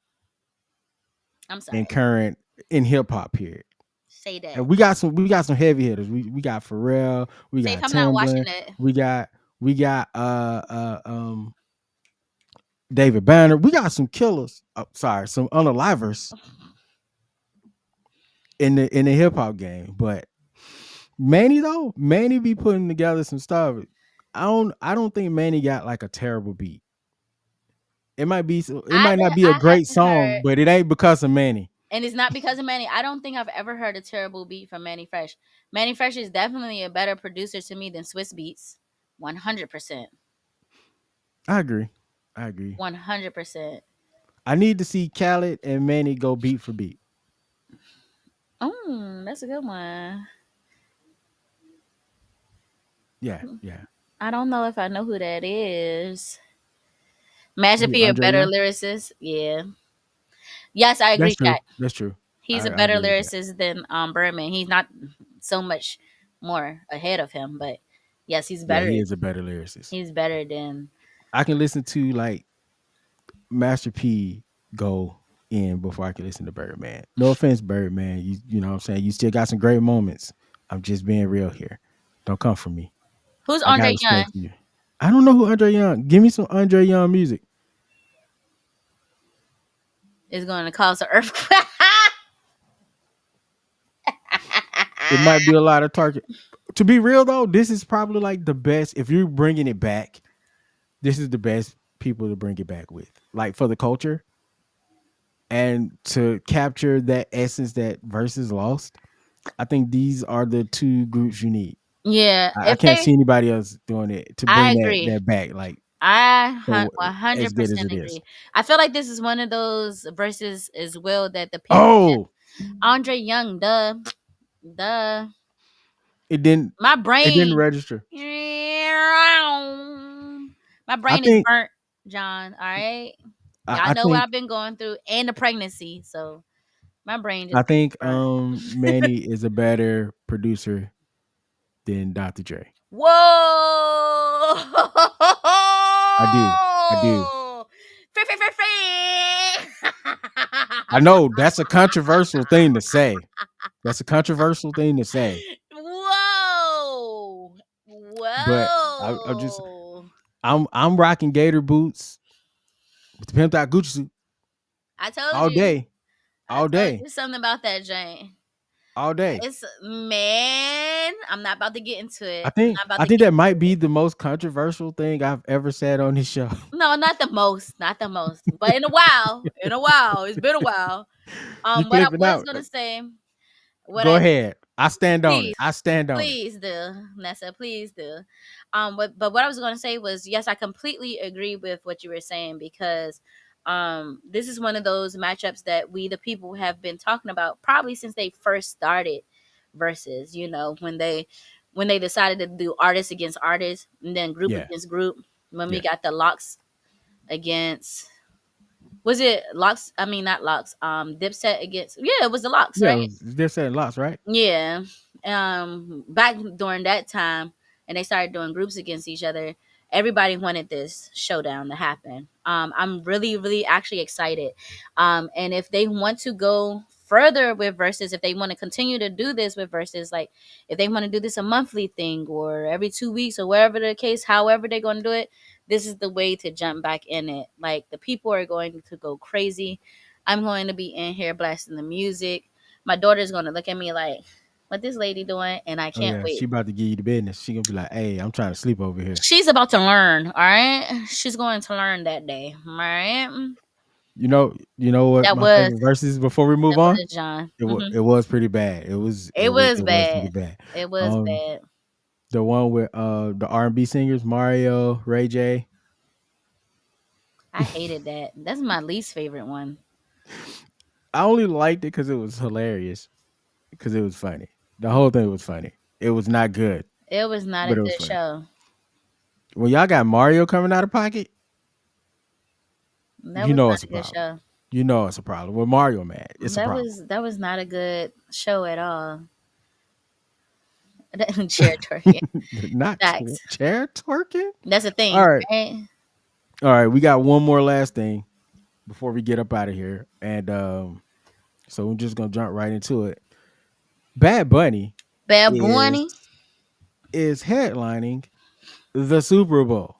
I'm in sorry. current in hip hop period. Say that. And we got some heavy hitters. We got Pharrell, we See, if got I'm not watching Timbaland, it, we got David Banner. We got some killers. Oh, sorry, some unalivers in the hip hop game. But Manny be putting together some stuff. I don't think Manny got like a terrible beat. It might not be a I great haven't song, heard, but it ain't because of Manny. and it's not because of Manny. I don't think I've ever heard a terrible beat from Manny Fresh. Manny Fresh is definitely a better producer to me than Swiss Beats. 100%. I agree. I agree. 100%. I need to see Khaled and Manny go beat for beat. That's a good one. Yeah, yeah. I don't know if I know who that is. Master Who, P a Andre better Young? lyricist. Yeah. Yes, I agree, That's true. Shaq. That's true. He's a I better agree with that. lyricist than Birdman. He's not so much more ahead of him, but yes, he's Yeah, better. he is a better lyricist. He's better than I can listen to like Master P go in before I can listen to Birdman. No offense, Birdman. You know what I'm saying? You still got some great moments. I'm just being real here. Don't come for me. who's I got Andre Young respect for you. I don't know who Andre Young. Give me some Andre Young music. is going to cause an earthquake. It might be a lot of target. To be real though, this is probably like the best. If you're bringing it back, this is the best people to bring it back with, like for the culture and to capture that essence that Versus lost. I think these are the two groups you need. Yeah, I if can't they, see anybody else doing it to I bring that agree. that back like I from as good as 100% it is. agree. I feel like this is one of those verses as well that the people, Oh, Andre Young, duh, it didn't my it didn't brain, register. my I brain is think burnt, John. All right, y'all I know what think I've been going through and the pregnancy, so my brain I just think burnt. Manny is a better producer than Dr. Dre. Whoa! I do. I do. Free, free, free, free. I know that's a controversial thing to say. That's a controversial thing to say. Whoa! But I just Whoa! I'm rocking Gator boots with the pimped out Gucci suit I told all you. day, I all told day, you something about that, Jane. all day. It's man. I'm not about to get into I it. I'm think not about I to think get that might into be it. the most controversial thing I've ever said on this show. No, not the most. Not the most. But in a while, it's been a while. You What I flipping was out. gonna say, what Go I ahead. I stand on it. please, I stand on it. please do, Nessa, please do. But what I was going to say was, yes, I completely agree with what you were saying because, this is one of those matchups that we, the people, have been talking about probably since they first started versus, when they decided to do artist against artist and then group Yeah. against group. When we Yeah. got the locks against, was it locks? I mean, not locks. Dipset against, yeah, it was the locks, Yeah. right? They're saying lots, right? Yeah. Back during that time, and they started doing groups against each other, everybody wanted this showdown to happen. I'm really, really actually excited. And if they want to go further with verses, if they want to continue to do this with verses, like if they want to do this a monthly thing or every 2 weeks or wherever the case, however they're going to do it, this is the way to jump back in it. Like the people are going to go crazy. I'm going to be in here blasting the music. My daughter's going to look at me like, what this lady doing? And I Oh can't yeah. She wait. about to give you the business. She gonna be like, hey, I'm trying to sleep over here. She's about to learn, all right? She's going to learn that day, all right? You know what That my was favorite verse is before we move that on? was John. It was pretty bad. It was It was pretty bad. bad. It was Um bad. the one with the R&B singers, Mario, Ray J. I hated that. That's my least favorite one. I only liked it because it was hilarious. Because it was funny. The whole thing was funny. It was not good, It was not a but it was good funny. show. When y'all got Mario coming out of pocket, That you was know not it's a a good problem. show. You know it's a problem. With Mario, man, it's a problem. That was not a good show at all. Chair twerking. Not Facts. chair twerking. That's a All thing, right, right? all right. We got one more last thing before we get up out of here, and so we're just gonna jump right into it. Bad Bunny Bad is Bunny. headlining the Super Bowl,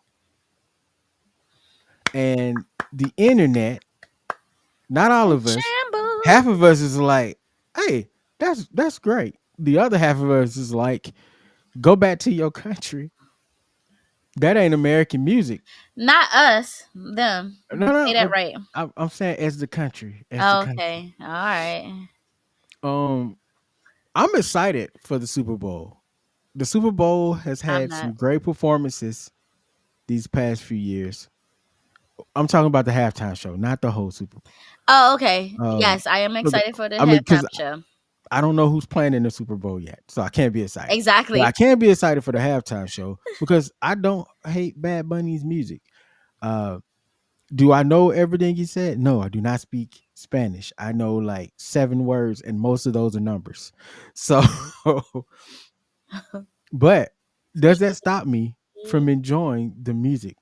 and the internet, not all of us, half Shambles. of us is like, "Hey, that's great." The other half of us is like, "Go back to your country. That ain't American music." Not us, them. No, Say no, that right. I'm saying as the country, as the country. Okay. All right. Um, I'm excited for the Super Bowl. The Super Bowl has I'm had some not. great performances these past few years. I'm talking about the halftime show, not the whole Super Bowl. Oh, okay. Um, Yes, I am so excited for the I mean, because halftime show. I don't know who's playing in the Super Bowl yet, so I can't be excited. But I Exactly. can be excited for the halftime show because I don't hate Bad Bunny's music. Uh, do I know everything he said? No, I do not speak Spanish. I know like 7 words, and most of those are numbers. So, but does that stop me from enjoying the music?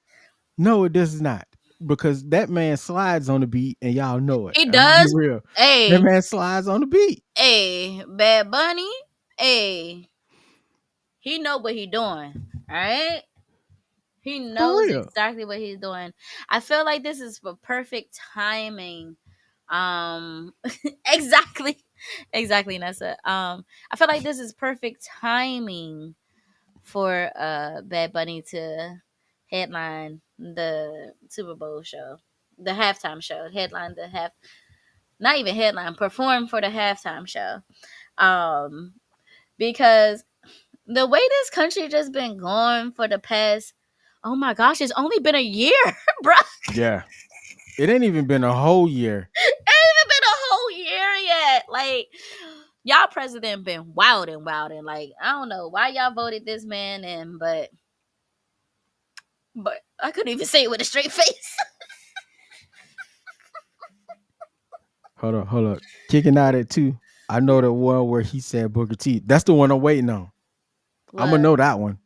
No, it does not. Because that man slides on the beat, and y'all know it. He I'm gonna be does. real. That Hey, man slides on the beat hey, Bad Bunny. Hey, he know what he doing. All right. He for knows real. exactly what he's doing. I feel like this is for perfect timing. Um, exactly, exactly, Nessa. I feel like this is perfect timing for Bad Bunny to headline the Super Bowl show, the halftime show, headline the half, not even headline, perform for the halftime show. Um, because the way this country just been going for the past, oh my gosh, it's only been a year, bro. Yeah. It ain't even been a whole year. Ain't even been a whole year yet. Like, y'all president been wilding. Like, I don't know why y'all voted this man in, but I couldn't even say it with a straight face. Hold up. Kicking out at 2. I know the one where he said Booker T. That's the one I'm waiting on. I'm gonna What? know that one.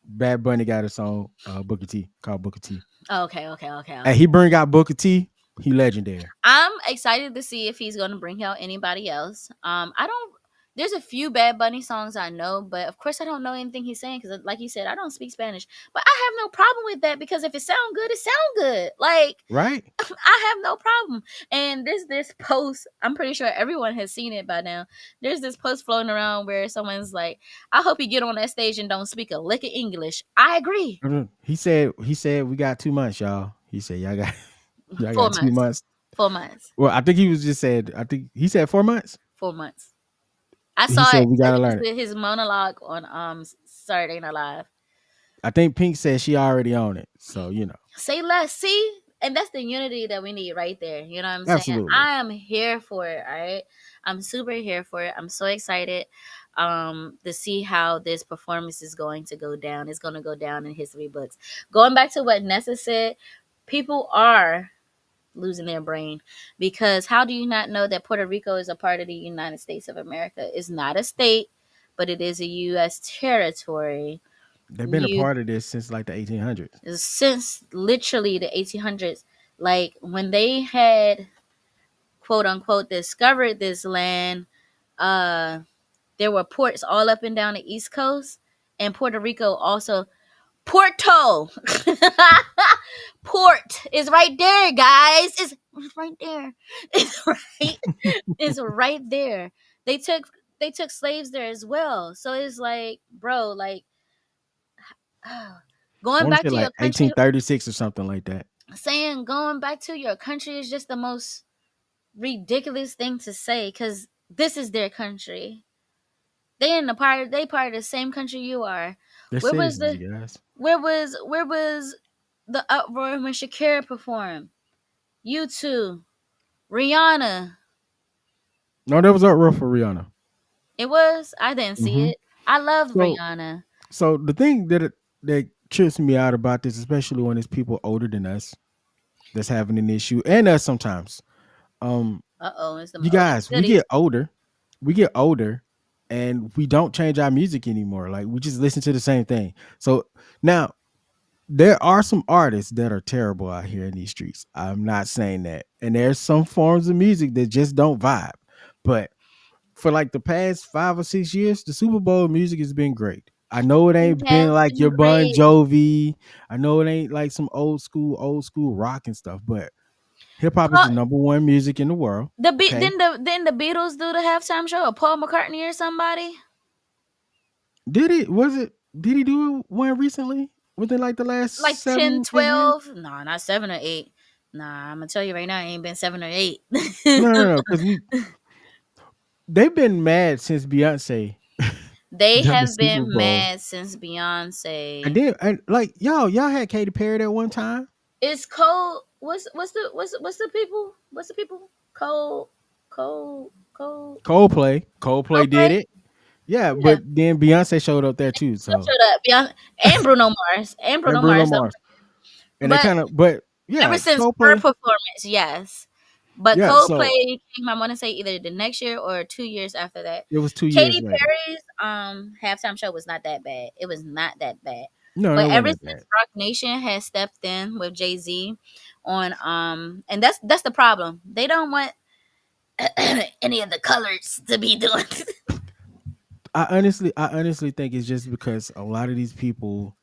Bad Bunny got a song, Booker T, called Booker T. Okay. And he bring out Booker T. He legendary. I'm excited to see if he's going to bring out anybody else. I don't. There's a few Bad Bunny songs I know, but of course I don't know anything he's saying because, like you said, I don't speak Spanish. But I have no problem with that because if it sound good, it sound good. Like Right? I have no problem. And there's this post. I'm pretty sure everyone has seen it by now. There's this post floating around where someone's like, "I hope you get on that stage and don't speak a lick of English." I agree. He said we got 2 months, y'all. He said y'all Four got 2 months. months. 4 months. Well, I think he was just said, I think he said 4 months. 4 months. I He saw said it. we gotta learn it. His monologue on Saturday Night Live. I think Pink said she already on it. So, Say less. See, and that's the unity that we need right there. You know what I'm saying? absolutely. I am here for it. All right, I'm super here for it. I'm so excited to see how this performance is going to go down. It's going to go down in history books. Going back to what Nessa said, people are losing their brain because how do you not know that Puerto Rico is a part of the United States of America? It's not a state, but it is a U.S. territory. They've been a You part of this since like the 1800s. since literally the 1800s, like when they had quote unquote discovered this land, uh, there were ports all up and down the East Coast, and Puerto Rico also. Porto. Port is right there, guys. It's right there. It's right. It's right there. They took they took slaves there as well. So it's like, bro, like I going want to back say to your like country, 1836 or something like that. saying going back to your country is just the most ridiculous thing to say because this is their country. They part of the same country you are. They're Where was citizens, the you guys. where was the uproar when Shakira performed? You too. Rihanna. No, there was uproar for Rihanna. It was? I didn't see Hmm. it. I loved So, Rihanna. so the thing that trips me out about this, especially when it's people older than us that's having an issue, and us sometimes. Um, Uh-oh, it's them you oldie guys, goodies. we get older, and we don't change our music anymore. Like we just listen to the same thing. So now there are some artists that are terrible out here in these streets. I'm not saying that, and there's some forms of music that just don't vibe. But for like the past 5 or 6 years, the Super Bowl music has been great. I know it It ain't been has like been your Bon great. Jovi. I know it ain't like some old school rock and stuff, but hip hop is the Paul, number one music in the world. Okay. didn't the Beatles do the halftime show? Or Paul McCartney or somebody? Did he do one recently within like the Like last 10, 7, 8 years? 12? No, not 7 or 8. Nah, I'm gonna tell you right now, it ain't been 7 or 8. No, because they've been mad since Beyonce They done the have Super been Bowl. mad since And Beyonce. then and like y'all had Katy Perry at one time. It's Cole. What's the people? What's the people? Cole. Coldplay Coldplay. did it. Yeah, Yeah, but then Beyonce showed up there too. still So showed up. Beyonce and Bruno Mars and and Bruno Bruno Mars. Mars. And they But kind of but ever yeah, since her Coldplay. performance, yes. But Yeah, so Coldplay came, I want to say either the next year or 2 years after that. it was 2 years Katy later. Perry's halftime show was not that bad. It was not that bad. No, it But wasn't ever that since bad. Rock Nation has stepped in with Jay-Z on and that's the problem. They don't want any of the colors to be doing. I honestly think it's just because a lot of people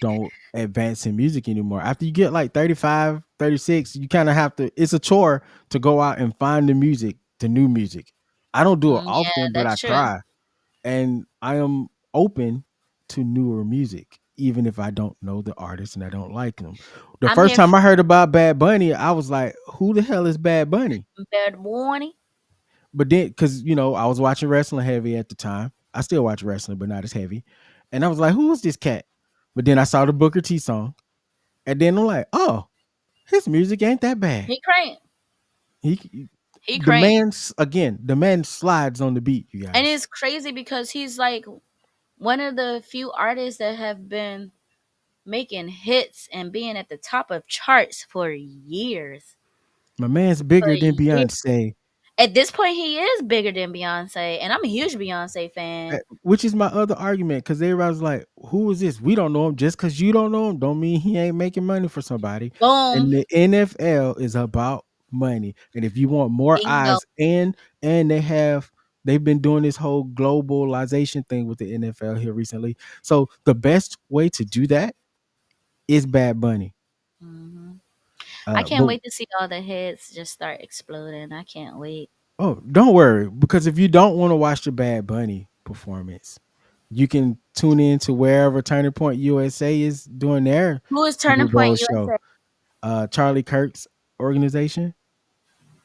don't advance in music anymore. After you get like 35, 36, you kind of have to, it's a chore to go out and find the new music. I don't do it Yeah, often, but I that's true. try. And I am open to newer music, even if I don't know the artist and I don't like them. The I'm first here time for I heard about Bad Bunny, I was like, who the hell is Bad Bunny? Bad Warning. but then because I was watching wrestling heavy at the time. I still watch wrestling, but not as heavy. And I was like, "Who is this cat?" But then I saw the Booker T song, and then I'm like, "Oh, his music ain't that bad." He crank. He, He the crank. man slides on the beat, you And guys. it's crazy because he's like one of the few artists that have been making hits and being at the top of charts for years. My man's For bigger than years. Beyonce. At this point, he is bigger than Beyonce, and I'm a huge Beyonce fan. Which is my other argument, because everybody's like, "Who is this? We don't know him. Just because you don't know him, don't mean he ain't making money for somebody." And Boom, the NFL is about money, and if you want more bingo. eyes, and they've been doing this whole globalization thing with the NFL here recently. So the best way to do that is Bad Bunny. hmm I can't But wait to see all the heads just start exploding. I can't wait. oh, don't worry, because if you don't want to watch the Bad Bunny performance, you can tune in to wherever Turning Point USA is doing their Who is Super Turning Bowl Point show. USA? Charlie Kirk's organization.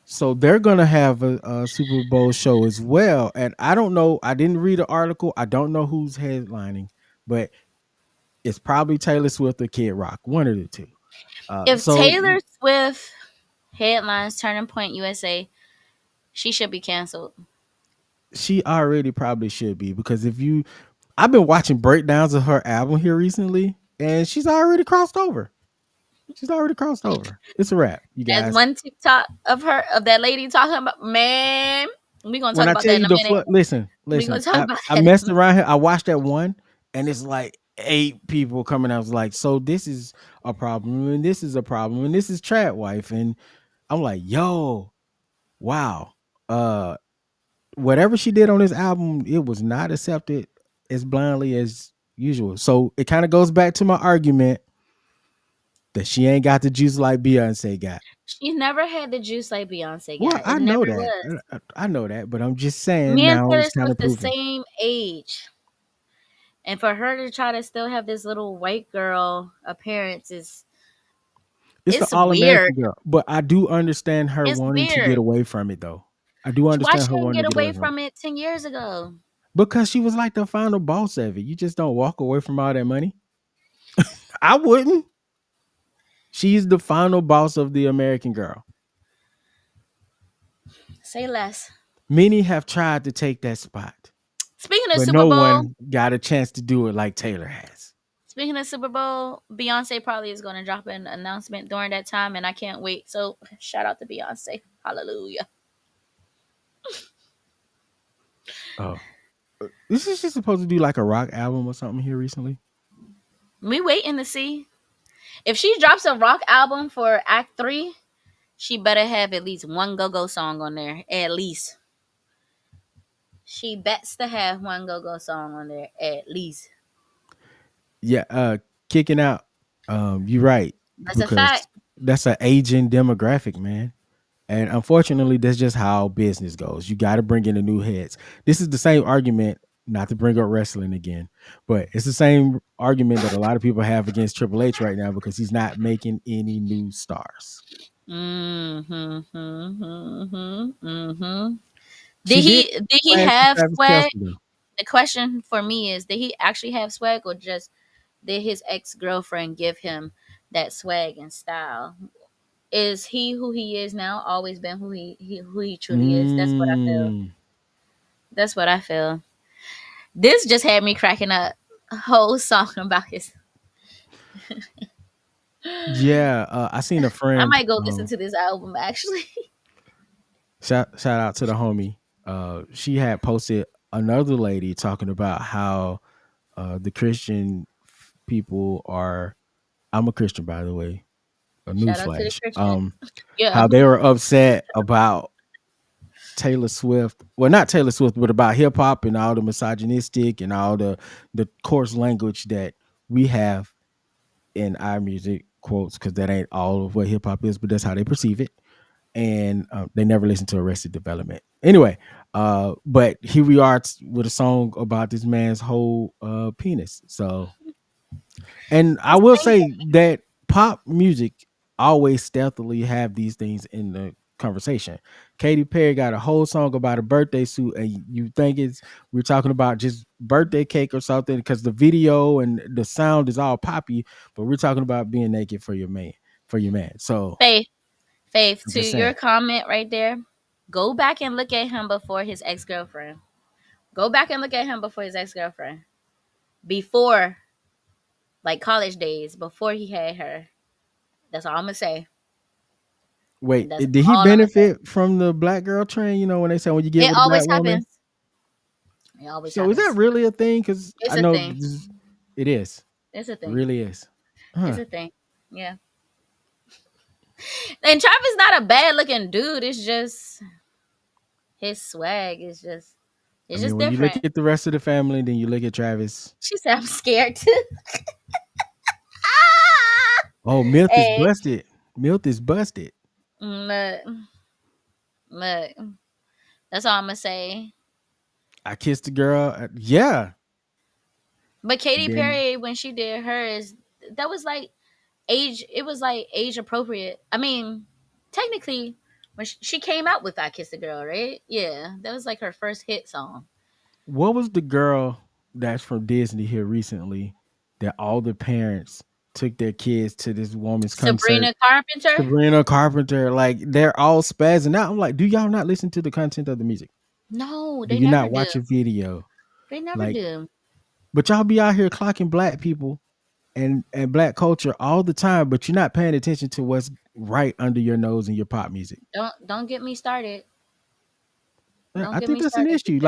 So they're gonna have a Super Bowl show as well. And I don't know. I didn't read the article. I don't know who's headlining, but it's probably Taylor Swift or Kid Rock, one of the two. If So Taylor Swift headlines Turning Point USA, she should be canceled. she already probably should be, because I've been watching breakdowns of her album here recently, and she's already crossed over. She's already crossed over. It's a wrap, you As guys. one TikTok of that lady talking about, man, we gonna When talk I about tell that in you a the minute. listen, We gonna listen. talk I, about I that in a messed minute. around here. I watched that one, and it's like 8 people coming. I was like, so this is a problem, and this is a problem, and this is trad wife, and I'm like, yo, wow. Uh, Whatever she did on this album, it was not accepted as blindly as usual. So it kind of goes back to my argument that she ain't got the juice like Beyonce got. She's never had the juice like Beyonce Well, got. It I never know that. was. I know that, but I'm just saying Me and now Taylor it's kind Swift of the proven. same age. And for her to try to still have this little white girl appearance is It's the it's all weird. American girl, but I do understand her It's wanting to get weird. away from it, though. I do Why understand she her didn't wanting get to get away away from it from it 10 years ago? because she was like the final boss of it. You just don't walk away from all that money. I wouldn't. She's the final boss of the American girl. Say less. Many have tried to take that spot, Speaking of but Super no Bowl, one got a chance to do it like Taylor has. Beyonce probably is going to drop an announcement during that time, and I can't wait. So shout out to Beyonce. Hallelujah. Oh, this is just supposed to do like a rock album or something here recently. We waiting to see if she drops a rock album for Act 3. She better have at least one go-go song on there. At least. She bets to have one go-go song on there. At least. Yeah, kicking out. You're right, That's a because fact. that's an aging demographic, man. And unfortunately, that's just how business goes. You got to bring in the new heads. This is the same argument, not to bring up wrestling again, but it's the same argument that a lot of people have against Triple H right now, because he's not making any new stars. Mm-hmm, mm-hmm, mm-hmm. She did Did he swag for have Travis swag? Kelce though. The question for me is, did he actually have swag, or just did his ex-girlfriend give him that swag and style? Is he who he is now always been who he truly is? That's what I feel. Mm, That's what I feel. This just had me cracking up. A whole song about his. yeah, I seen a I friend. might go listen to this album actually. Shout out to the homie. She had posted another lady talking about how the Christian people are. I'm a Christian, by the way. A Shout out to the newsflash. Christian. Yeah. How they were upset about Taylor Swift. Well, not Taylor Swift, but about hip hop and all the misogynistic and all the coarse language that we have in our music quotes, because that ain't all of what hip hop is, but that's how they perceive it. And they never listened to Arrested Development. Anyway, but here we are with a song about this man's whole penis. So, and I It's will crazy. say that pop music always stealthily have these things in the conversation. Katy Perry got a whole song about a birthday suit, and you think we're talking about just birthday cake or something because the video and the sound is all poppy, but we're talking about being naked for your man, So Faith, Faith, I'm to just your saying. comment right there, go back and look at him before his ex girlfriend. Go back and look at him before his ex girlfriend. Before, like college days, before he had her. That's all I'm gonna say. Wait, That's did he all I'm gonna say. benefit from the black girl trend? You know, when they say when you get It with a black always woman. happens. It always So is that happens. really a thing? Because It's I a know thing. it is. It's a It thing. really is. It's Huh. a thing. Yeah. And Travis not a bad looking dude. It's just his swag is just I it's mean, just when you look different. at the rest of the family, then you look at Travis. She said I'm scared too. Oh, Myth is Hey, busted. Myth is busted. look, look. That's all I'm gonna say. I kissed a girl. Yeah. But And Katy then Perry, when she did hers, that was like age. It was like age appropriate. I mean, technically, when she came out with "I Kissed a Girl," right? Yeah, that was like her first hit song. what was the girl that's from Disney here recently that all the parents took their kids to this woman's concert? Sabrina Carpenter. Sabrina Carpenter. Like they're all spazzing out. I'm like, do y'all not listen to the content of the music? No, Do they you never not do. watch a video? They never Like, do. but y'all be out here clocking black people and black culture all the time, but you're not paying attention to what's right under your nose in your pop music. Don't get me started. Yeah, Don't I get think me that's an started issue. because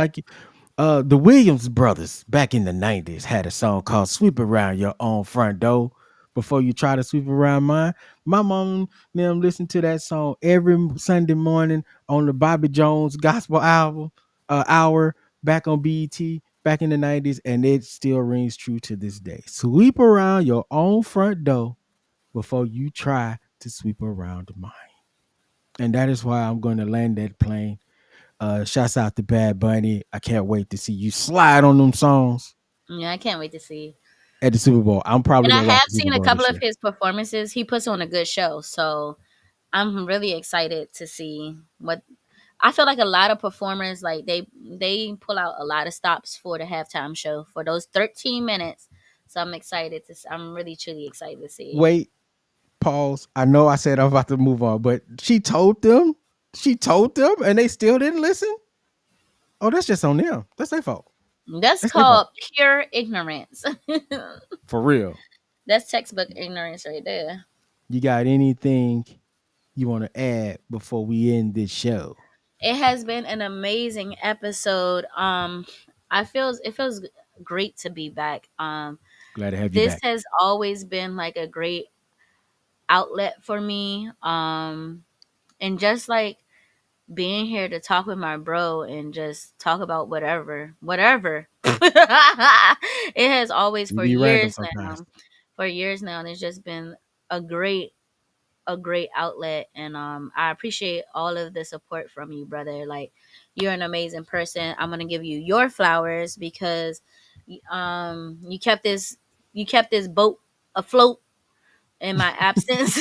Like the Williams brothers back in the 90s had a song called Sweep Around Your Own Front Door before you try to sweep around mine. My mom and them listen to that song every Sunday morning on the Bobby Jones gospel album hour back on BET back in the 90s, and it still rings true to this day. Sweep around your own front door before you try to sweep around mine. And that is why I'm going to land that plane. Shouts out to Bad Bunny. I can't wait to see you slide on them songs yeah, I can't wait to see. at the Super Bowl. I'm probably And I gonna watch have the Super seen a Bowl couple this of year. his performances. He puts on a good show, so I'm really excited to see what. I feel like a lot of performers like they pull out a lot of stops for the halftime show for those 13 minutes. So I'm excited to. I'm really truly excited to see. Wait, pause. I know I said I'm about to move on, but she told them. She told them, and they still didn't listen. Oh, that's just on them. That's their fault. That's That's their fault. called pure ignorance. For real. That's textbook ignorance right there. You got anything you want to add before we end this show? It has been an amazing episode. It feels great to be back. Glad to have you This back. has always been like a great outlet for me. And just like being here to talk with my bro and just talk about whatever. It has always We be random sometimes. for years now, and it's just been a great a great outlet. And I appreciate all of the support from you, brother. Like, you're an amazing person. I'm gonna give you your flowers because you kept this boat afloat in my absence.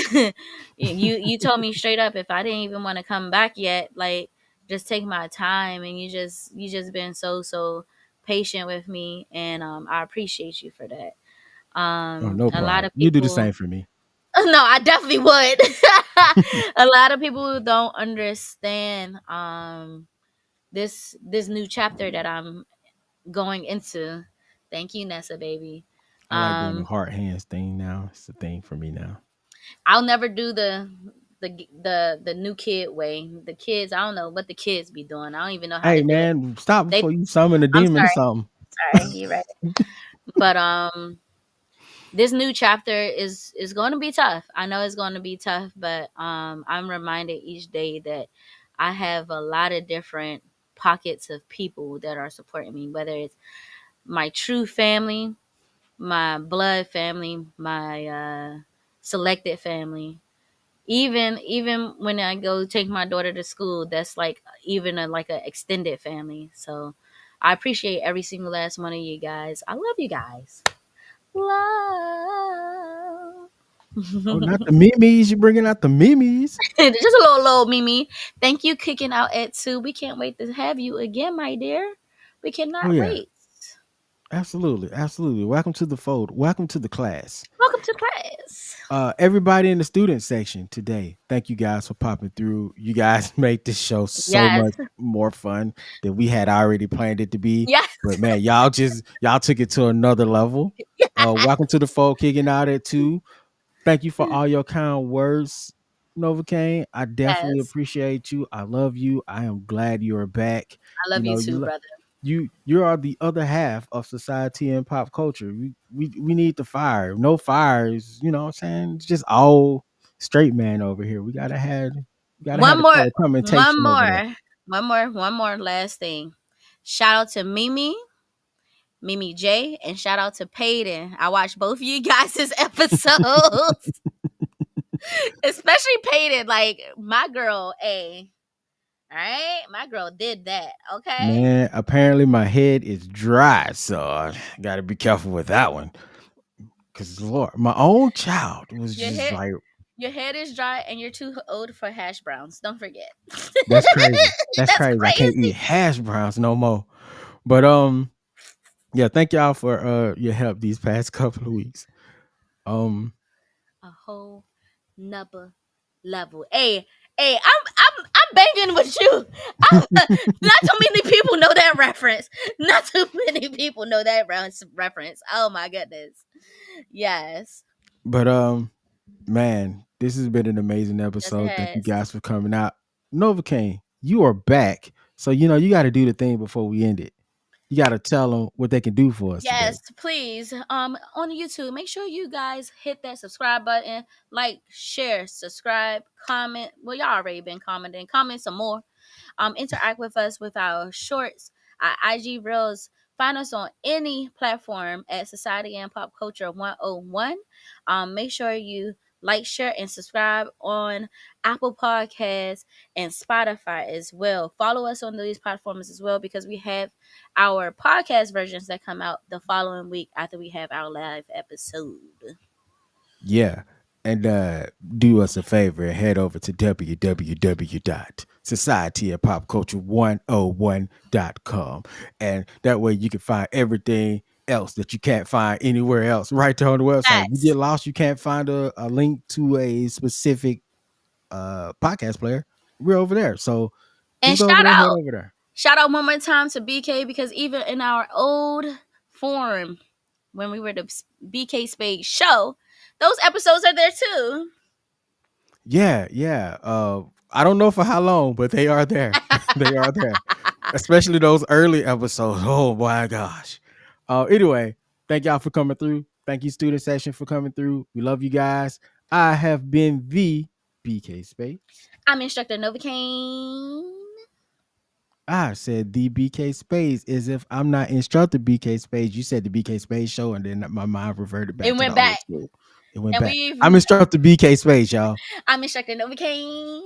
You told me straight up if I didn't even want to come back yet, like, just take my time. And you just been so patient with me, and I appreciate you for that. Oh, no A lot problem. of You do the people. same for me. No, I definitely would. A lot of people don't understand this new chapter that I'm going into. Thank you, Nessa baby. I like doing the Um heart hands thing now. It's a thing for me now. I'll never do the new kid way. The kids, I don't know what the kids be doing. I don't even know how Hey to do it. man, stop They before you summon a I'm demon or something. sorry, you're right. But this new chapter is going to be tough. I know it's going to be tough, but I'm reminded each day that I have a lot of different pockets of people that are supporting me, whether it's my true family, my blood family, my selected family. Even when I go take my daughter to school, that's like even like a extended family. So I appreciate every single last one of you guys. I love you guys. Love. Oh, not the memes. You bringing out the memes. Just a little Mimi. Thank you, kicking out at 2. We can't wait to have you again, my dear. We Oh cannot yeah, wait. absolutely, absolutely. Welcome to the fold. Welcome to the class. Welcome to class. Everybody in the student section today, thank you guys for popping through. You guys made this show so Yes. much more fun than we had already planned it to be. Yes. But man, y'all took it to another level. Welcome to the fold, kicking out at 2. Thank you for all your kind words, Novocaine. I definitely Yes. appreciate you. I love you. I am glad you are back. I You love you know, too, brother. you are the other half of society and pop culture. We need the fire. No fires, you know what I'm saying? It's just all straight man over here. We gotta have One the more, color one commentation over there. more, one more last thing. Shout out to Mimi J, and shout out to Peyton. I watched both of you guys' episodes. Especially Peyton. Like my girl A. All right? My girl did that. Okay. Man, apparently my head is dry, so I gotta be careful with that one. Cause Lord, my own child was Your just head like, your head is dry and you're too old for hash browns. Don't forget. that's crazy. That's That's crazy. I can't eat crazy. hash browns no more. But yeah, thank y'all for your help these past couple of weeks. Um, A whole nother level. Hey, I'm banging with you. Not too many people know that reference. Not too many people know that reference. Oh my goodness. Yes. but man, this has been an amazing Yes, it episode. Thank you has. guys for coming out. Novocaine, you are back. So you got to do the thing before we end it. You got to tell them what they can do for us today. Yes, please. On YouTube, make sure you guys hit that subscribe button, like, share, subscribe, comment. Well, y'all already been commenting. Comment some more. Interact with us with our shorts, our IG reels. Find us on any platform at Society and Pop Culture 101. Make sure you like, share, and subscribe on Apple Podcasts and Spotify as well. Follow us on these platforms as well because we have our podcast versions that come out the following week after we have our live episode. Yeah. And do us a favor and head over to www.societyandpopculture101.com. And that way you can find everything else that you can't find anywhere else right there on the website. If you Facts. get lost, you can't find a link to a specific podcast player. We're over there. So And just go over there, head over there. shout out one more time to BK because even in our old forum, when we were the BK Spade show, those episodes are there too. Yeah, yeah. I don't know for how long, but they are there. They are there. Especially those early episodes. Oh my gosh. Anyway, thank y'all for coming through. Thank you, student session, for coming through. We love you guys. I have been the BK Spades. I'm Instructor Novocaine. I said the BK Spades as if I'm not instructor BK Spades. You said the BK Spades show, and then my mind reverted back It to the went old back. school. It went And back. I'm instructor BK Spades, y'all. I'm Instructor Novocaine.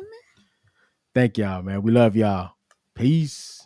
Thank y'all, man. We love y'all. Peace.